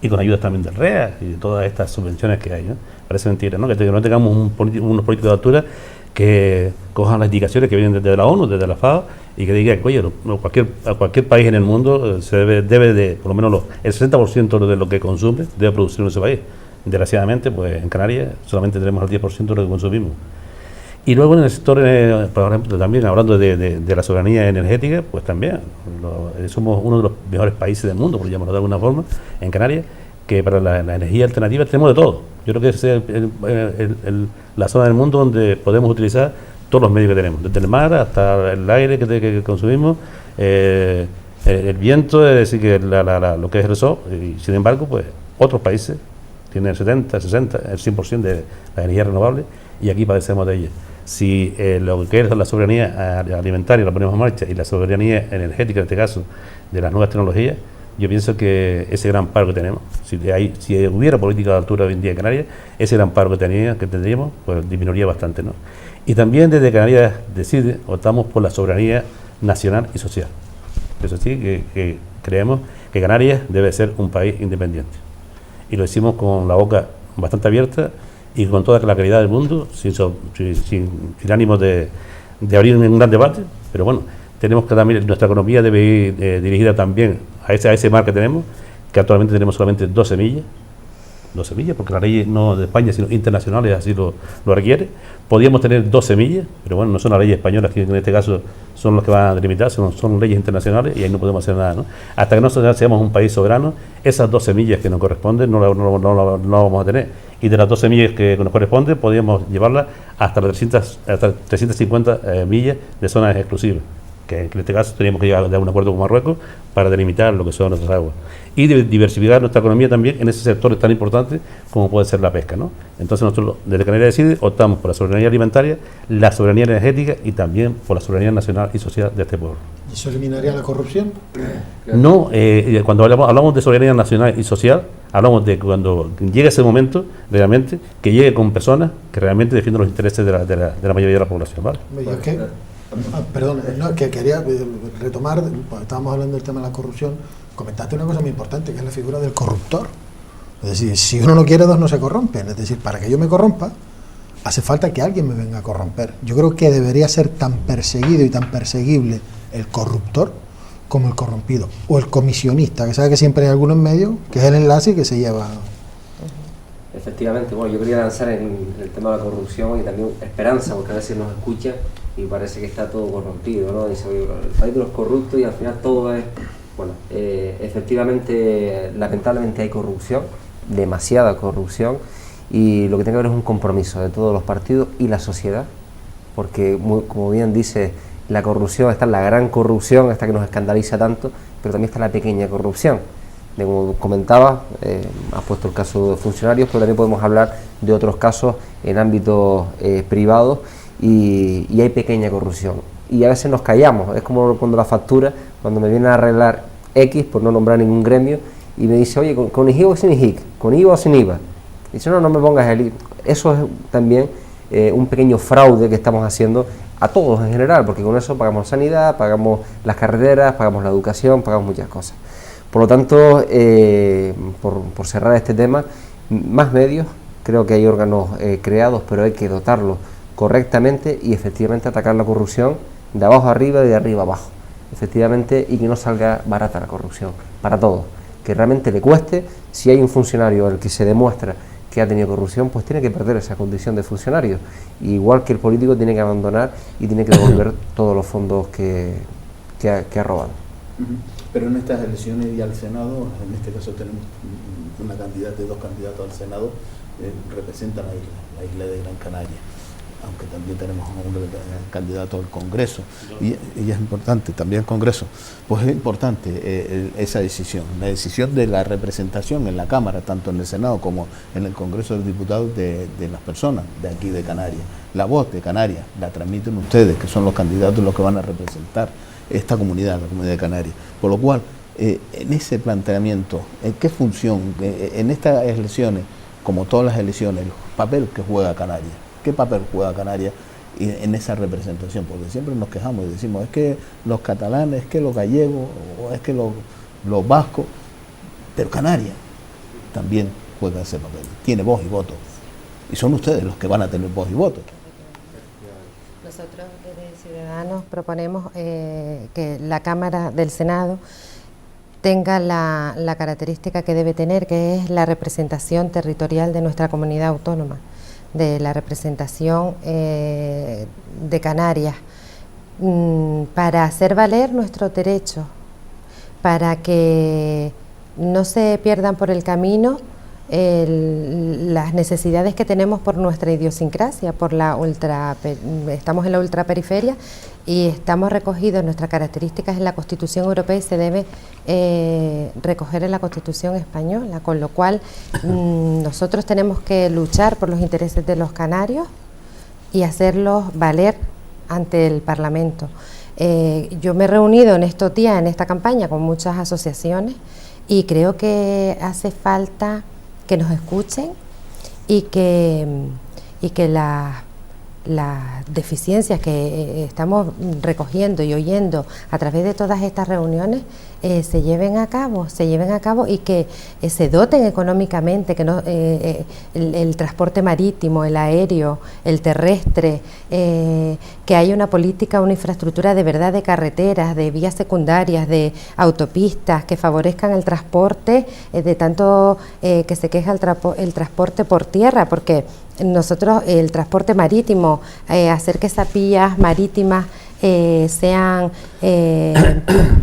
Y con ayudas también del REA y de todas estas subvenciones que hay, ¿no? Parece mentira, ¿no? Que no tengamos unos políticos de altura que cojan las indicaciones que vienen desde la ONU, desde la FAO, y que digan que, oye, a cualquier país en el mundo se debe de, por lo menos el 60% de lo que consume debe producir en ese país. Desgraciadamente, pues en Canarias solamente tenemos el 10% de lo que consumimos. Y luego en el sector, por ejemplo, también hablando de la soberanía energética, pues también somos uno de los mejores países del mundo, por llamarlo de alguna forma, en Canarias, que para la energía alternativa tenemos de todo. Yo creo que es la zona del mundo donde podemos utilizar todos los medios que tenemos, desde el mar hasta el aire que consumimos, el viento, es decir, que lo que es el sol, y sin embargo, pues otros países tienen el 70, 60, el 100% de la energía renovable, y aquí padecemos de ella. Si lo que es la soberanía alimentaria la ponemos en marcha, y la soberanía energética, en este caso, de las nuevas tecnologías, yo pienso que ese gran paro que tenemos, si hubiera política de altura hoy en día en Canarias, ese gran paro que tendríamos, pues disminuiría bastante, ¿no? Y también desde Canarias Decide optamos por la soberanía nacional y social. Eso sí, que creemos que Canarias debe ser un país independiente. Y lo decimos con la boca bastante abierta y con toda la claridad del mundo, sin ánimo de abrir un gran debate, pero bueno, tenemos que también, nuestra economía debe ir dirigida también a ese mar que tenemos, que actualmente tenemos solamente 12 millas, 12 millas, porque la ley no de España, sino internacionales así lo requiere. Podríamos tener 12 millas, pero bueno, no son las leyes españolas, que en este caso son los que van a delimitar, son leyes internacionales y ahí no podemos hacer nada, ¿no? Hasta que nosotros seamos un país soberano, esas 12 millas que nos corresponden no vamos a tener. Y de las 12 millas que nos corresponden, podríamos llevarlas hasta las 350 millas de zonas exclusivas, que en este caso teníamos que llegar a un acuerdo con Marruecos para delimitar lo que son nuestras aguas. Y diversificar nuestra economía también en ese sector tan importante como puede ser la pesca, ¿no? Entonces nosotros desde Canarias Decide optamos por la soberanía alimentaria, la soberanía energética y también por la soberanía nacional y social de este pueblo. ¿Y eso eliminaría la corrupción? No, cuando hablamos de soberanía nacional y social, hablamos de cuando llegue ese momento, realmente, que llegue con personas que realmente defiendan los intereses de la mayoría de la población, ¿vale? Perdón, no, es que quería retomar, estábamos hablando del tema de la corrupción, comentaste una cosa muy importante, que es la figura del corruptor. Es decir, si uno no quiere, dos no se corrompen. Es decir, para que yo me corrompa, hace falta que alguien me venga a corromper. Yo creo que debería ser tan perseguido y tan perseguible el corruptor como el corrompido, o el comisionista, que sabe que siempre hay alguno en medio, que es el enlace que se lleva. Efectivamente, bueno, yo quería lanzar en el tema de la corrupción y también esperanza, porque a veces nos escucha y parece que está todo corrompido, ¿no? Dice, oye, el país de los corruptos y al final todo es... Bueno, efectivamente, lamentablemente hay corrupción, demasiada corrupción, y lo que tiene que haber es un compromiso de todos los partidos y la sociedad, porque como bien dice, la corrupción, está la gran corrupción, esta que nos escandaliza tanto, pero también está la pequeña corrupción. Como comentaba, has puesto el caso de funcionarios, pero también podemos hablar de otros casos en ámbitos privados y hay pequeña corrupción. Y a veces nos callamos, es como cuando la factura, cuando me vienen a arreglar X, por no nombrar ningún gremio, y me dice, oye, ¿con IVA o sin IVA? ¿Con IVA o sin IVA? Y dice, no me pongas el IVA. Eso es también un pequeño fraude que estamos haciendo a todos en general, porque con eso pagamos sanidad, pagamos las carreteras, pagamos la educación, pagamos muchas cosas. Por lo tanto, por cerrar este tema, más medios, creo que hay órganos creados, pero hay que dotarlos correctamente y efectivamente atacar la corrupción de abajo arriba y de arriba abajo, efectivamente, y que no salga barata la corrupción, para todos, que realmente le cueste. Si hay un funcionario al que se demuestra que ha tenido corrupción, pues tiene que perder esa condición de funcionario, igual que el político tiene que abandonar y tiene que devolver todos los fondos que ha robado. Pero en estas elecciones y al Senado, en este caso tenemos una candidata y dos candidatos al Senado, representan la isla de Gran Canaria, aunque también tenemos un candidato al Congreso, y es importante también el Congreso. Pues es importante esa decisión, la decisión de la representación en la Cámara, tanto en el Senado como en el Congreso de los Diputados de las personas de aquí de Canarias. La voz de Canarias la transmiten ustedes, que son los candidatos los que van a representar esta comunidad, la comunidad de Canarias. Por lo cual, en ese planteamiento, ¿en qué función, en estas elecciones, como todas las elecciones, el papel que juega Canarias? ¿Qué papel juega Canarias en esa representación? Porque siempre nos quejamos y decimos, es que los catalanes, es que los gallegos, o es que los vascos, pero Canarias también juega ese papel, tiene voz y voto. Y son ustedes los que van a tener voz y voto. Nosotros desde Ciudadanos proponemos que la Cámara del Senado tenga la característica que debe tener, que es la representación territorial de nuestra comunidad autónoma, de la representación de Canarias, para hacer valer nuestros derechos, para que no se pierdan por el camino las necesidades que tenemos por nuestra idiosincrasia, estamos en la ultraperiferia y estamos recogidos, nuestras características en la Constitución Europea y se debe recoger en la Constitución española, con lo cual nosotros tenemos que luchar por los intereses de los canarios y hacerlos valer ante el Parlamento. Yo me he reunido en estos días, en esta campaña, con muchas asociaciones y creo que hace falta que nos escuchen y que las deficiencias que estamos recogiendo y oyendo a través de todas estas reuniones se lleven a cabo y que se doten económicamente, que no el transporte marítimo, el aéreo, el terrestre, que haya una política, una infraestructura de verdad de carreteras, de vías secundarias, de autopistas que favorezcan el transporte, de tanto que se queja el transporte por tierra, porque nosotros el transporte marítimo, hacer que esas vías marítimas sean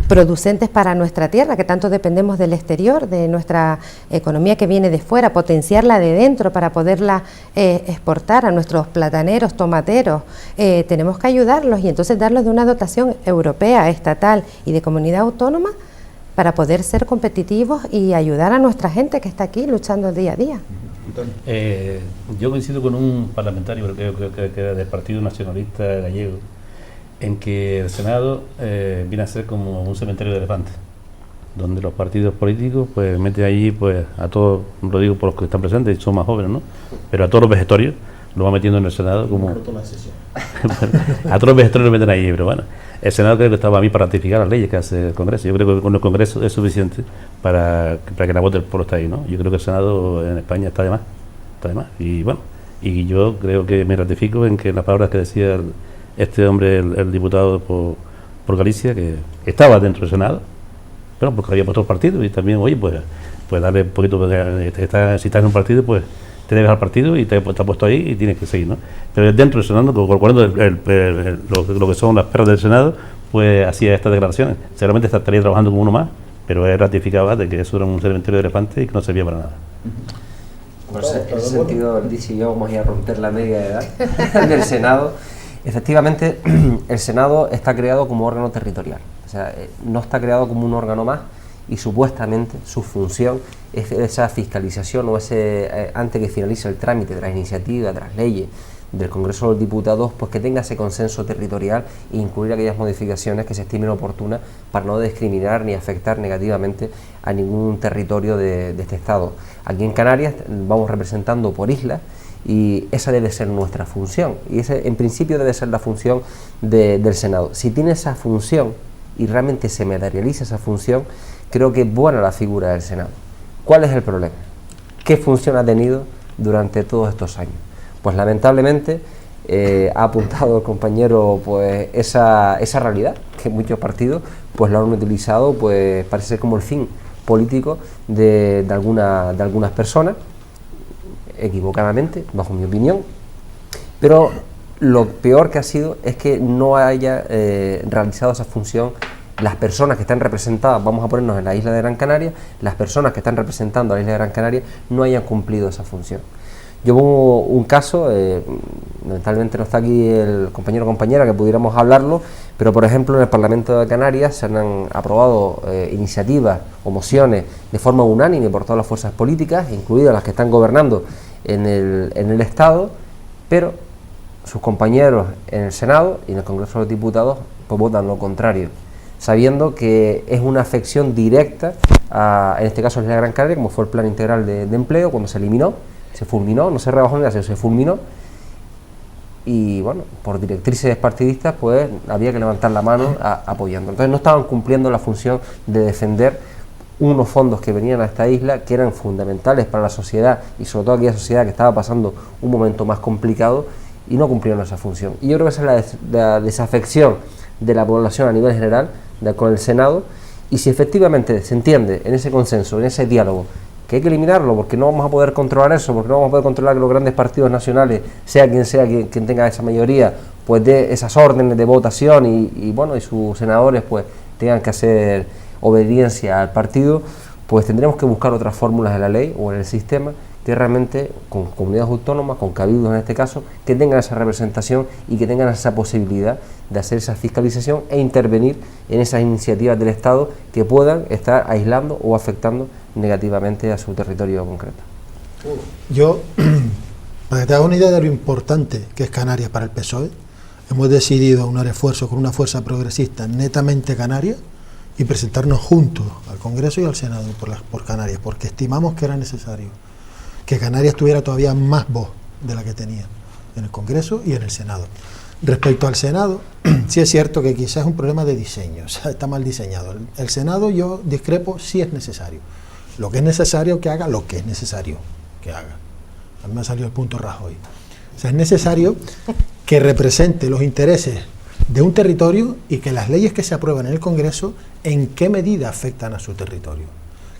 producentes para nuestra tierra, que tanto dependemos del exterior, de nuestra economía que viene de fuera, potenciarla de dentro para poderla exportar a nuestros plataneros, tomateros, tenemos que ayudarlos y entonces darles de una dotación europea, estatal y de comunidad autónoma para poder ser competitivos y ayudar a nuestra gente que está aquí luchando día a día. Yo coincido con un parlamentario, creo que era del Partido Nacionalista Gallego, en que el Senado viene a ser como un cementerio de elefantes, donde los partidos políticos pues meten allí pues a todos, lo digo por los que están presentes, son más jóvenes, ¿no? Pero a todos los vegetarios lo va metiendo en el Senado como a todos los vegetarios lo meten ahí, pero bueno, el Senado creo que estaba a mí para ratificar las leyes que hace el Congreso. Yo creo que con el Congreso es suficiente para que la vote el pueblo está ahí, ¿no? Yo creo que el Senado en España está de más, y bueno, y yo creo que me ratifico en que las palabras que decía este hombre, el diputado por Galicia, que estaba dentro del Senado, pero porque había puesto el partido y también, oye, pues darle un poquito, si estás en un partido, pues te debes al partido y te has puesto ahí y tienes que seguir, ¿no? Pero dentro del Senado, cuando lo que son las perras del Senado, pues hacía estas declaraciones. Seguramente estaría trabajando como uno más, pero él ratificaba de que eso era un cementerio de elefantes y que no servía para nada. Por ese sentido, Liz y yo vamos a ir a romper la media de edad del Senado. Efectivamente, el Senado está creado como órgano territorial, o sea, no está creado como un órgano más y supuestamente su función es esa fiscalización o ese, antes que finalice el trámite de las iniciativas, de las leyes del Congreso de los Diputados, pues que tenga ese consenso territorial e incluir aquellas modificaciones que se estimen oportunas para no discriminar ni afectar negativamente a ningún territorio de este Estado. Aquí en Canarias vamos representando por islas, y esa debe ser nuestra función, y ese en principio debe ser la función del Senado. Si tiene esa función y realmente se materializa esa función, creo que es buena la figura del Senado. ¿Cuál es el problema? ¿Qué función ha tenido durante todos estos años? Pues lamentablemente ha apuntado el compañero pues esa realidad, que muchos partidos pues lo han utilizado, pues parece ser como el fin político de algunas personas, equivocadamente, bajo mi opinión, pero lo peor que ha sido es que no haya realizado esa función las personas que están representadas, vamos a ponernos en la isla de Gran Canaria, las personas que están representando a la isla de Gran Canaria no hayan cumplido esa función. Yo pongo un caso, lamentablemente no está aquí el compañero o compañera que pudiéramos hablarlo, pero por ejemplo en el Parlamento de Canarias se han aprobado iniciativas o mociones de forma unánime por todas las fuerzas políticas, incluidas las que están gobernando en el Estado, pero sus compañeros en el Senado y en el Congreso de los Diputados pues votan lo contrario, sabiendo que es una afección directa a, en este caso a la Gran Canaria, como fue el Plan Integral de Empleo, cuando se eliminó, se fulminó, no se rebajó nada, se fulminó, y bueno, por directrices partidistas pues había que levantar la mano apoyando. Entonces no estaban cumpliendo la función de defender unos fondos que venían a esta isla que eran fundamentales para la sociedad y sobre todo aquella sociedad que estaba pasando un momento más complicado y no cumplieron esa función. Y yo creo que esa es la desafección de la población a nivel general con el Senado, y si efectivamente se entiende en ese consenso, en ese diálogo, que hay que eliminarlo porque no vamos a poder controlar eso, porque no vamos a poder controlar que los grandes partidos nacionales, sea quien tenga esa mayoría, pues dé esas órdenes de votación y bueno, y sus senadores pues tengan que hacer obediencia al partido, pues tendremos que buscar otras fórmulas en la ley o en el sistema que realmente, con comunidades autónomas, con cabildos en este caso, que tengan esa representación y que tengan esa posibilidad de hacer esa fiscalización e intervenir en esas iniciativas del Estado que puedan estar aislando o afectando negativamente a su territorio concreto. Yo, para que te hagas una idea de lo importante que es Canarias para el PSOE, hemos decidido un esfuerzo con una fuerza progresista netamente canaria y presentarnos juntos al Congreso y al Senado por Canarias, porque estimamos que era necesario que Canarias tuviera todavía más voz de la que tenía. en el Congreso y en el Senado. Respecto al Senado, sí es cierto que quizás es un problema de diseño, o sea, está mal diseñado. El Senado, yo discrepo, sí es necesario. Lo que es necesario que haga, lo que es necesario que haga. A mí me ha salido el punto Rajoy. O sea, es necesario que represente los intereses de un territorio y que las leyes que se aprueban en el Congreso, en qué medida afectan a su territorio.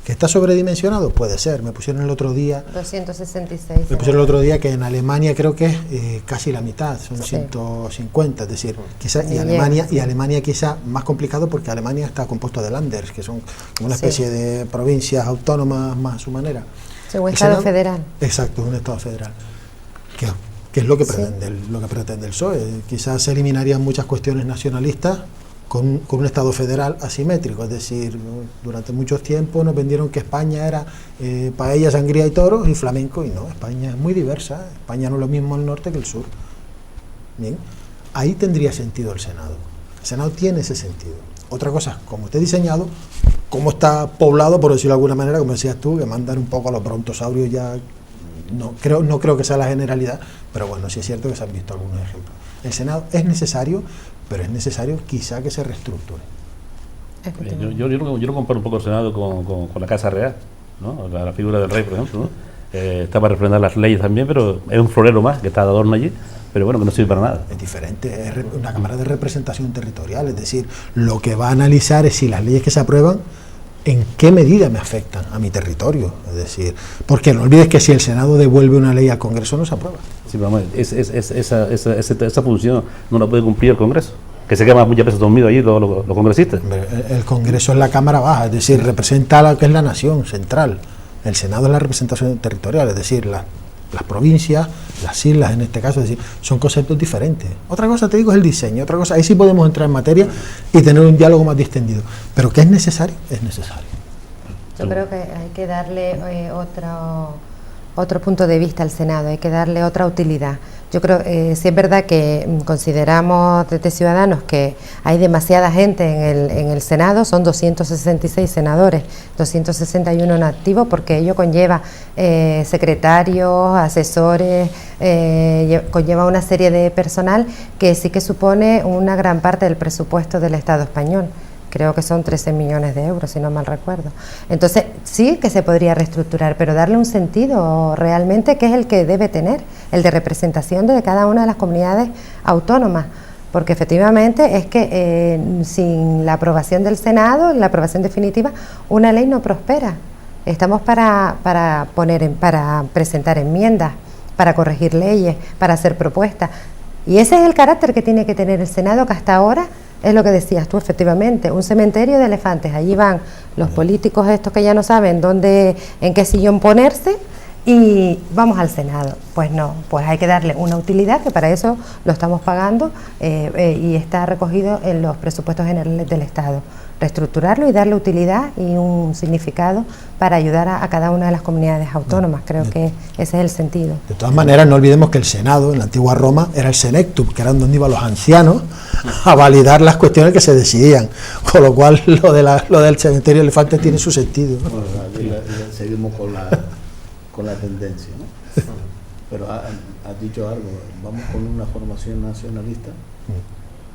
¿Que está sobredimensionado? Puede ser. Me pusieron el otro día... 266. Me pusieron el otro día que en Alemania creo que es casi la mitad, son 150, es decir, quizás, y Alemania quizá más complicado porque Alemania está compuesto de Länders, que son como una especie de provincias autónomas más a su manera. Sí, un Estado federal. Exacto, un Estado federal. Que es lo que pretende, lo que pretende el PSOE. Quizás se eliminarían muchas cuestiones nacionalistas con un Estado federal asimétrico, es decir, durante mucho tiempo nos vendieron que España era paella, sangría y toros y flamenco, y no, España es muy diversa, España no es lo mismo al norte que el sur. Bien, ahí tendría sentido el Senado. El Senado tiene ese sentido. Otra cosa, como esté diseñado, cómo está poblado, por decirlo de alguna manera, como decías tú, que mandan un poco a los brontosaurios ya, no creo que sea la generalidad, pero bueno, sí es cierto que se han visto algunos ejemplos. El Senado es necesario, pero es necesario quizá que se reestructure. Yo lo comparo un poco el Senado con la Casa Real, ¿no? La figura del rey, por ejemplo, ¿no? Está para refrendar las leyes también, pero es un florero más que está de adorno allí, pero bueno, que no sirve para nada. Es diferente, es una Cámara de Representación Territorial, es decir, lo que va a analizar es si las leyes que se aprueban, en qué medida me afectan a mi territorio, es decir, porque no olvides que si el Senado devuelve una ley al Congreso no se aprueba. Sí, vamos, esa función no la puede cumplir el Congreso, que se quedan muchas veces dormidos allí los congresistas. El Congreso es la Cámara Baja, es decir, representa a lo que es la nación central. El Senado es la representación territorial, es decir, las provincias, las islas en este caso, es decir, son conceptos diferentes. Otra cosa, te digo, es el diseño, otra cosa, ahí sí podemos entrar en materia y tener un diálogo más distendido. Pero ¿qué es necesario? Es necesario. Yo creo que hay que darle otro punto de vista al Senado, hay que darle otra utilidad. Yo creo, sí es verdad que consideramos desde Ciudadanos que hay demasiada gente en el Senado, son 266 senadores, 261 en activo, porque ello conlleva secretarios, asesores, conlleva una serie de personal que sí que supone una gran parte del presupuesto del Estado español. Creo que son 13 millones de euros, si no mal recuerdo. Entonces, sí que se podría reestructurar, pero darle un sentido realmente que es el que debe tener, el de representación de cada una de las comunidades autónomas, porque efectivamente es que sin la aprobación del Senado, la aprobación definitiva, una ley no prospera. Estamos para presentar enmiendas, para corregir leyes, para hacer propuestas. Y ese es el carácter que tiene que tener el Senado, que hasta ahora es lo que decías tú, efectivamente, un cementerio de elefantes. Allí van los políticos estos que ya no saben en qué sillón ponerse y vamos al Senado. Pues no, pues hay que darle una utilidad, que para eso lo estamos pagando y está recogido en los presupuestos generales del Estado. Reestructurarlo y darle utilidad y un significado para ayudar a cada una de las comunidades autónomas. Creo que ese es el sentido. De todas maneras, no olvidemos que el Senado, en la antigua Roma, era el Senectum, que era donde iban los ancianos a validar las cuestiones que se decidían, con lo cual lo del cementerio de elefantes tiene su sentido, ¿no? Bueno, seguimos con la tendencia, ¿no? Pero has dicho algo, vamos con una formación nacionalista,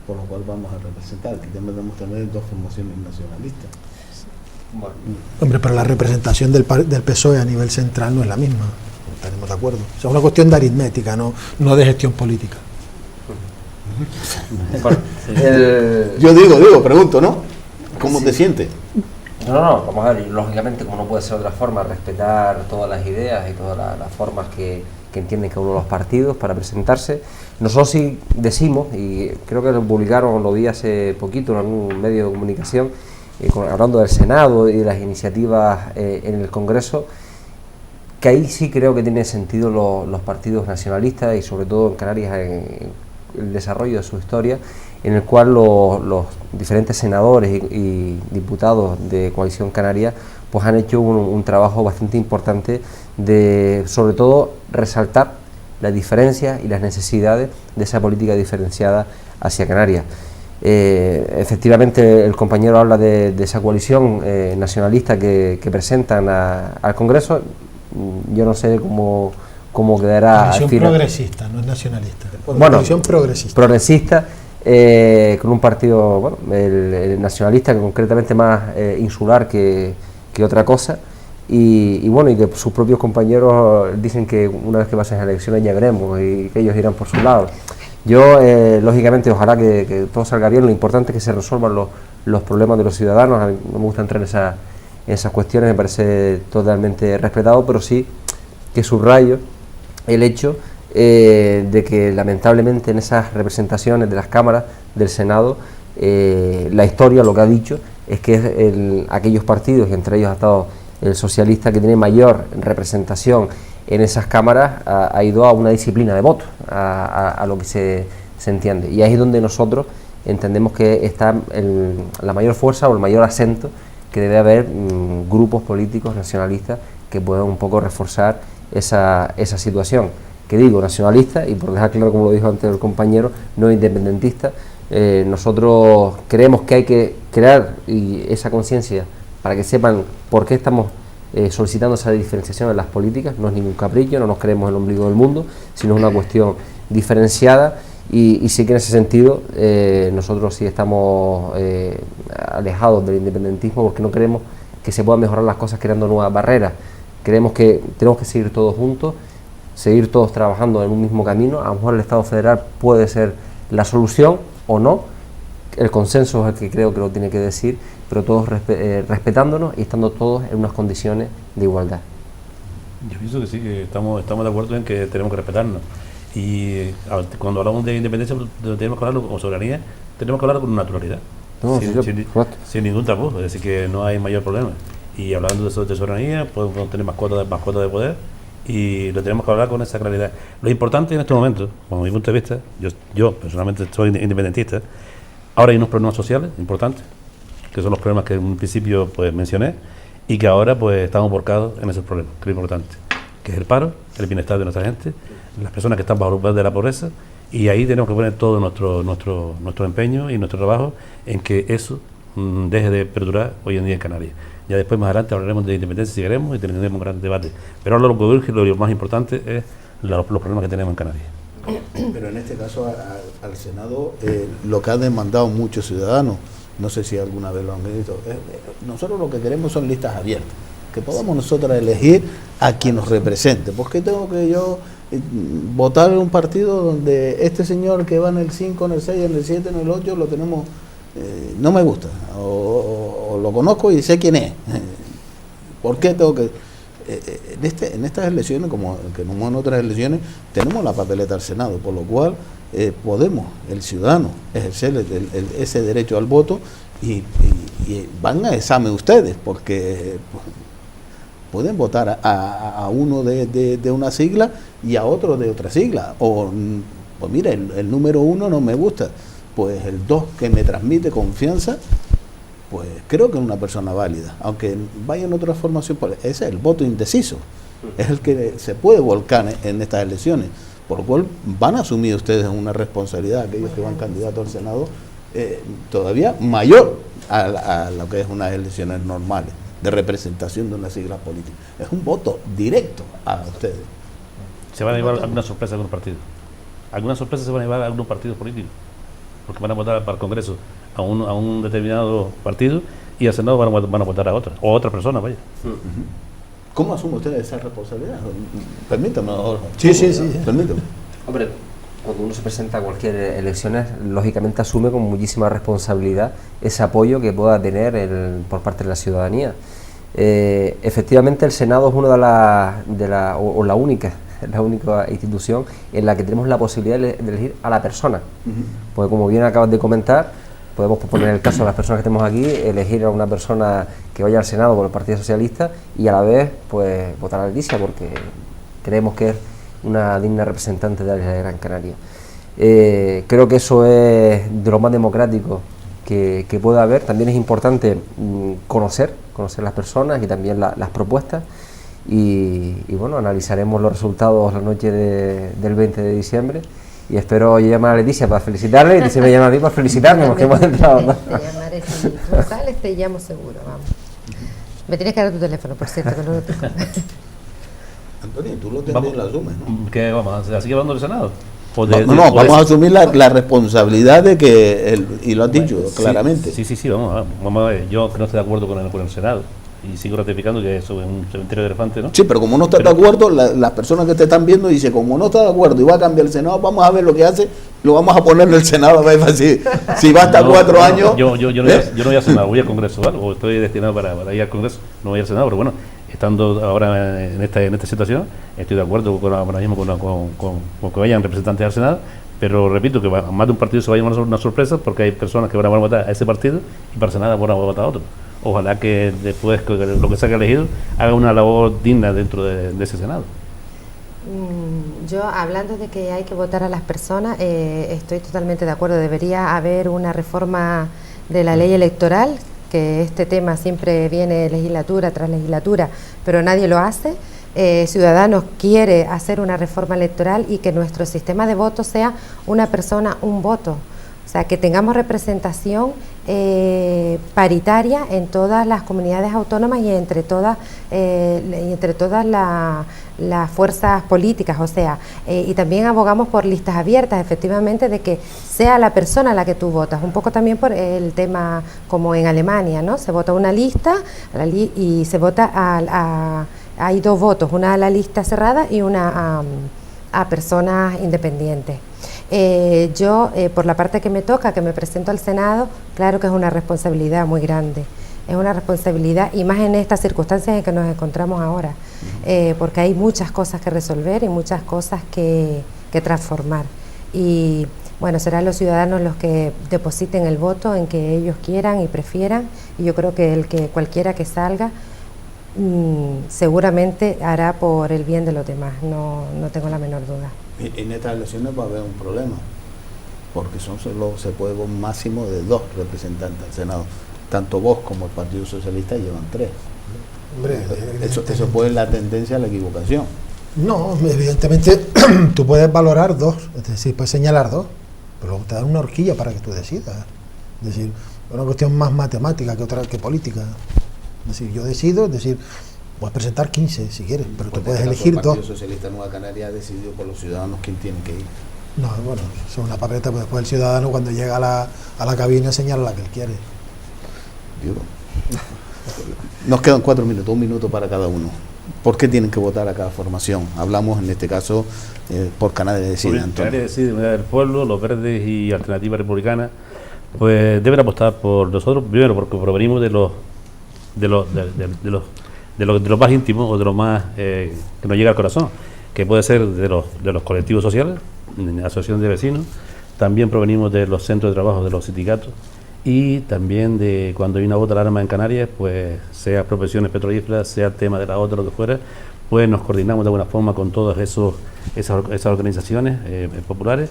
por lo cual vamos a representar, que debemos tener dos formaciones nacionalistas. Bueno. Hombre, pero la representación del PSOE a nivel central no es la misma, estaremos de acuerdo. O sea, es una cuestión de aritmética, no de gestión política. Bueno, pregunto, ¿no? ¿Cómo te sientes? No, vamos a ver, lógicamente, como no puede ser de otra forma, respetar todas las ideas y todas las formas que entienden cada uno de los partidos para presentarse. Nosotros sí decimos, y creo que lo publicaron, lo vi hace poquito en algún medio de comunicación, hablando del Senado y de las iniciativas en el Congreso, que ahí sí creo que tiene sentido los partidos nacionalistas y sobre todo en Canarias en el desarrollo de su historia, en el cual los diferentes senadores y diputados de Coalición Canaria pues han hecho un trabajo bastante importante de, sobre todo, resaltar las diferencias y las necesidades de esa política diferenciada hacia Canarias. Efectivamente, el compañero habla de esa coalición nacionalista que presentan al Congreso. Yo no sé cómo cómo quedará Visión al final. progresista, no es nacionalista. Bueno, visión progresista. Progresista, con un partido, bueno, el nacionalista, que concretamente más insular que otra cosa, y bueno, y que sus propios compañeros dicen que una vez que pasen las elecciones ya veremos, y que ellos irán por su lado. Yo, lógicamente, ojalá que todo salga bien. Lo importante es que se resuelvan los problemas de los ciudadanos. A mí no me gusta entrar en esas cuestiones, me parece totalmente respetado, pero sí que subrayo el hecho de que lamentablemente en esas representaciones de las cámaras del Senado, la historia lo que ha dicho es que aquellos partidos, y entre ellos ha estado el socialista, que tiene mayor representación en esas cámaras, ha ido a una disciplina de voto, a lo que se entiende. Y ahí es donde nosotros entendemos que está la mayor fuerza o el mayor acento que debe haber grupos políticos nacionalistas que puedan un poco reforzar esa situación. Que digo, nacionalista, y por dejar claro, como lo dijo antes el compañero, no independentista. Nosotros creemos que hay que crear esa conciencia para que sepan por qué estamos solicitando esa diferenciación en las políticas. No es ningún capricho, no nos creemos el ombligo del mundo, sino es una cuestión diferenciada, y sí que en ese sentido nosotros sí estamos alejados del independentismo, porque no queremos que se puedan mejorar las cosas creando nuevas barreras. Creemos que tenemos que seguir todos juntos, seguir todos trabajando en un mismo camino. A lo mejor el Estado federal puede ser la solución o no, el consenso es el que creo que lo tiene que decir, pero todos respetándonos y estando todos en unas condiciones de igualdad. Yo pienso que sí, que estamos de acuerdo en que tenemos que respetarnos, y cuando hablamos de independencia tenemos que hablarlo con soberanía, tenemos que hablarlo con naturalidad, sin ningún tabú, es decir, que no hay mayor problema. Y hablando de soberanía, podemos tener más cuotas de poder, y lo tenemos que hablar con esa claridad. Lo importante en este momento, desde mi punto de vista, yo personalmente soy independentista, ahora hay unos problemas sociales importantes, que son los problemas que en un principio pues mencioné, y que ahora pues estamos volcados en esos problemas, que es lo importante, que es el paro, el bienestar de nuestra gente, las personas que están bajo el umbral de la pobreza, y ahí tenemos que poner todo nuestro empeño y nuestro trabajo en que eso deje de perdurar hoy en día en Canarias. Ya después, más adelante, hablaremos de independencia si queremos, y tendremos un gran debate. Pero ahora lo que urge, lo más importante es los problemas que tenemos en Canarias. Pero en este caso al Senado, lo que han demandado muchos ciudadanos, no sé si alguna vez lo han visto, nosotros lo que queremos son listas abiertas, que podamos nosotros elegir a quien nos represente. ¿Por qué tengo que yo votar en un partido donde este señor que va en el 5, en el 6, en el 7, en el 8, lo tenemos, no me gusta, o lo conozco y sé quién es? ¿Por qué tengo que...? En estas elecciones, como en otras elecciones, tenemos la papeleta al Senado, por lo cual podemos, el ciudadano, ejercer ese derecho al voto, y van a examen ustedes, porque pueden votar a uno de una sigla y a otro de otra sigla, o pues mira, el número 1 no me gusta, pues el 2 que me transmite confianza, pues creo que es una persona válida, aunque vaya en otra formación. Ese es el voto indeciso, es el que se puede volcar en estas elecciones, por lo cual van a asumir ustedes una responsabilidad, aquellos que van candidatos al Senado, todavía mayor a lo que es unas elecciones normales de representación de una sigla política. Es un voto directo a ustedes. ¿Se van a llevar alguna sorpresa a algunos partidos? ¿Alguna sorpresa se van a llevar a algunos partidos políticos? Porque van a votar para el Congreso a un determinado partido, y al Senado van a votar a otra, o a otra persona, vaya. ¿Cómo asume usted esa responsabilidad? Permítame ahora. Sí. Permítame. Hombre, cuando uno se presenta a cualquier elecciones, lógicamente asume con muchísima responsabilidad ese apoyo que pueda tener por parte de la ciudadanía. Efectivamente, el Senado es una la única institución en la que tenemos la posibilidad de elegir a la persona. Porque, como bien acabas de comentar, podemos poner el caso de las personas que tenemos aquí, elegir a una persona que vaya al Senado por el Partido Socialista y a la vez pues votar a Leticia, porque creemos que es una digna representante de la isla de Gran Canaria. Creo que eso es de lo más democrático que pueda haber. También es importante conocer las personas y también las propuestas, y bueno, analizaremos los resultados la noche del 20 de diciembre, y espero llamar a Leticia para felicitarle, y Leticia me llama a mí para felicitarme, porque hemos entrado, ¿no? Te llamaré, si tú sales te llamo seguro, vamos. Me tienes que dar tu teléfono, por cierto, que no lo tengo. Antonio, tú también lo asumes, ¿no? ¿Qué vamos a seguir hablando del Senado? Vamos a asumir la responsabilidad de que, y lo has dicho claramente. Sí, vamos a ver. Yo que no estoy de acuerdo con el Senado y sigo ratificando que eso es un cementerio de elefantes, ¿no? Sí, pero como no estás de acuerdo, las personas que te están viendo dicen, como no está de acuerdo y va a cambiar el Senado, vamos a ver lo que hace, lo vamos a poner en el Senado a ver si va hasta 4 años. Yo no voy al Senado, voy al Congreso, ¿vale? O estoy destinado para ir al Congreso, no voy al Senado, pero bueno, estando ahora en esta situación, estoy de acuerdo ahora mismo con que vayan representantes al Senado, pero repito que más de un partido se va a llevar una sorpresa porque hay personas que van a votar a ese partido y para el Senado van a votar a otro. Ojalá que después que lo que se haya elegido haga una labor digna dentro de ese Senado. Yo, hablando de que hay que votar a las personas, estoy totalmente de acuerdo. Debería haber una reforma de la ley electoral, que este tema siempre viene legislatura tras legislatura, pero nadie lo hace. Ciudadanos quiere hacer una reforma electoral y que nuestro sistema de voto sea una persona, un voto. O sea, que tengamos representación paritaria en todas las comunidades autónomas y entre todas las fuerzas políticas, o sea, y también abogamos por listas abiertas, efectivamente, de que sea la persona a la que tú votas, un poco también por el tema como en Alemania, ¿no? Se vota una lista y se vota hay 2 votos, una a la lista cerrada y una a personas independientes. Yo, por la parte que me toca, que me presento al Senado, claro que es una responsabilidad muy grande, es una responsabilidad, y más en estas circunstancias en que nos encontramos ahora, porque hay muchas cosas que resolver y muchas cosas que transformar, y bueno, serán los ciudadanos los que depositen el voto en que ellos quieran y prefieran, y yo creo que cualquiera que salga seguramente hará por el bien de los demás, no tengo la menor duda. En estas elecciones va a haber un problema, porque solo se puede un máximo de 2 representantes al Senado. Tanto vos como el Partido Socialista llevan 3. Hombre, eso puede ser la tendencia a la equivocación. No, evidentemente tú puedes valorar 2, es decir, puedes señalar 2, pero luego te dan una horquilla para que tú decidas. Es decir, es una cuestión más matemática que política. Es decir, yo decido, es decir, puedes presentar 15 si quieres, pero tú puedes elegir 2. El Partido Socialista Nueva Canaria ha decidido por los ciudadanos quién tienen que ir. No, bueno, eso es una papeleta, pues después el ciudadano cuando llega a la cabina señala la que él quiere. Digo. Nos quedan 4 minutos, 1 minuto para cada uno. ¿Por qué tienen que votar a cada formación? Hablamos en este caso por Canarias Decide, Antonio. Canarias Decide, Unidad del Pueblo, Los Verdes y Alternativa Republicana, pues deben apostar por nosotros, primero porque provenimos de los más íntimos o de los más que nos llega al corazón, que puede ser de los colectivos sociales, asociaciones de vecinos, también provenimos de los centros de trabajo de los sindicatos y también de cuando hay una bota de alarma en Canarias, pues sea profesiones petrolíferas, sea el tema de la otra, lo que fuera, pues nos coordinamos de alguna forma con todas esas organizaciones populares,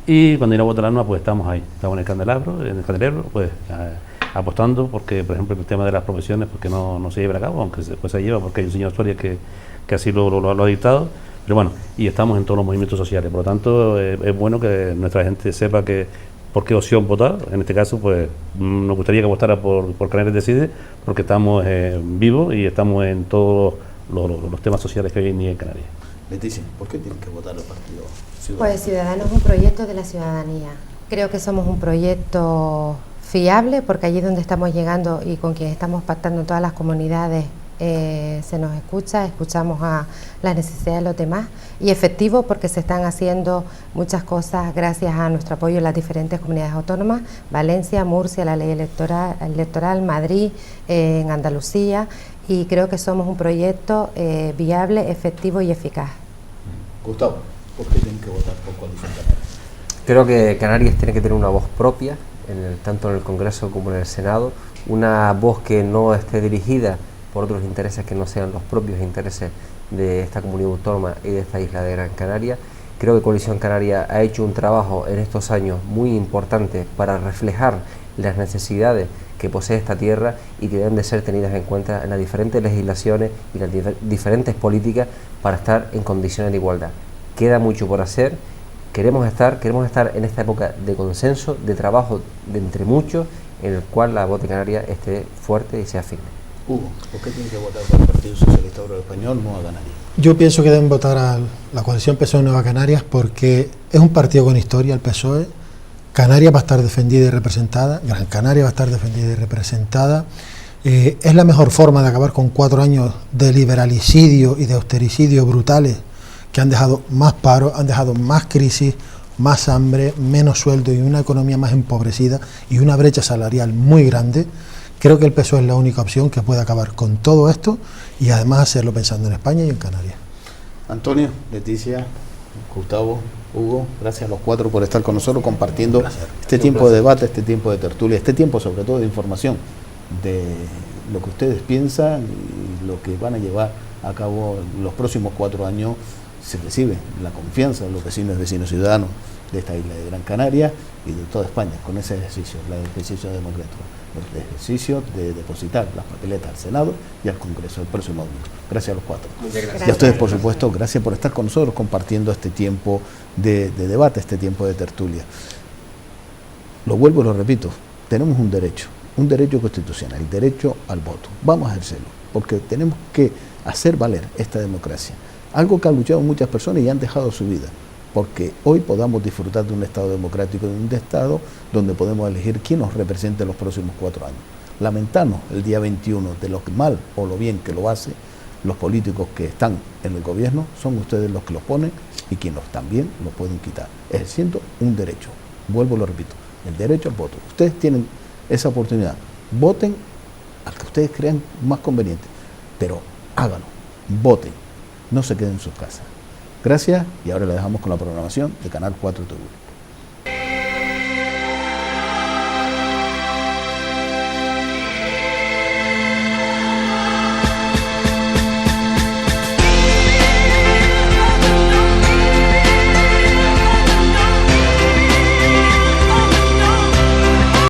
y cuando hay una bota de alarma pues estamos ahí, estamos en el candelabro, pues apostando porque, por ejemplo, el tema de las profesiones porque no se lleva a cabo, aunque después se lleva porque hay un señor Soria que así lo ha dictado, pero bueno, y estamos en todos los movimientos sociales, por lo tanto es bueno que nuestra gente sepa por qué opción votar. En este caso pues nos gustaría que votara por Canarias Decide, porque estamos vivos y estamos en todos los temas sociales que hay en Canarias. Leticia, ¿por qué tienen que votar el partido Ciudadanos? Pues Ciudadanos es un proyecto de la ciudadanía, creo que somos un proyecto fiable, porque allí donde estamos llegando y con quien estamos pactando en todas las comunidades se nos escuchamos a las necesidades de los demás, y efectivo porque se están haciendo muchas cosas gracias a nuestro apoyo en las diferentes comunidades autónomas, Valencia, Murcia, la ley electoral, Madrid, en Andalucía, y creo que somos un proyecto viable, efectivo y eficaz. Gustavo, ¿por qué tienen que votar por Coalición Canaria? Creo que Canarias tiene que tener una voz propia, tanto en el Congreso como en el Senado, una voz que no esté dirigida por otros intereses que no sean los propios intereses de esta comunidad autónoma y de esta isla de Gran Canaria. Creo que Coalición Canaria ha hecho un trabajo en estos años muy importante para reflejar las necesidades que posee esta tierra y que deben de ser tenidas en cuenta en las diferentes legislaciones y las diferentes políticas para estar en condiciones de igualdad. Queda mucho por hacer, queremos estar en esta época de consenso, de trabajo de entre muchos, en el cual la voz de Canarias esté fuerte y sea firme. Hugo, ¿por qué tiene que votar por el Partido Socialista Obrero Español, Nueva Canarias? Yo pienso que deben votar a la coalición PSOE Nueva Canarias porque es un partido con historia, el PSOE. Canarias va a estar defendida y representada, Gran Canaria va a estar defendida y representada. Es la mejor forma de acabar con 4 años de liberalicidio y de austericidio brutales que han dejado más paro, han dejado más crisis, más hambre, menos sueldo y una economía más empobrecida y una brecha salarial muy grande. Creo que el PSOE es la única opción que puede acabar con todo esto y además hacerlo pensando en España y en Canarias. Antonio, Leticia, Gustavo, Hugo, gracias a los 4 por estar con nosotros compartiendo este tiempo de debate, este tiempo de tertulia, este tiempo sobre todo de información de lo que ustedes piensan y lo que van a llevar a cabo en los próximos 4 años. Se recibe la confianza de los vecinos ciudadanos de esta isla de Gran Canaria y de toda España con ese ejercicio, el ejercicio democrático, el ejercicio de depositar las papeletas al Senado y al Congreso el próximo domingo. Gracias a los 4. Muchas gracias. Y a ustedes, por supuesto, gracias por estar con nosotros compartiendo este tiempo de debate, este tiempo de tertulia. Lo vuelvo y lo repito, tenemos un derecho constitucional, el derecho al voto. Vamos a ejercerlo, porque tenemos que hacer valer esta democracia. Algo que han luchado muchas personas y han dejado su vida, porque hoy podamos disfrutar de un Estado democrático, de un Estado donde podemos elegir quién nos represente en los próximos 4 años. Lamentamos el día 21 de lo mal o lo bien que lo hace los políticos que están en el gobierno, son ustedes los que los ponen y quienes también lo pueden quitar, ejerciendo un derecho. Vuelvo y lo repito, el derecho al voto. Ustedes tienen esa oportunidad, voten al que ustedes crean más conveniente, pero háganlo, voten. No se queden en sus casas. Gracias y ahora le dejamos con la programación de Canal 4 TV.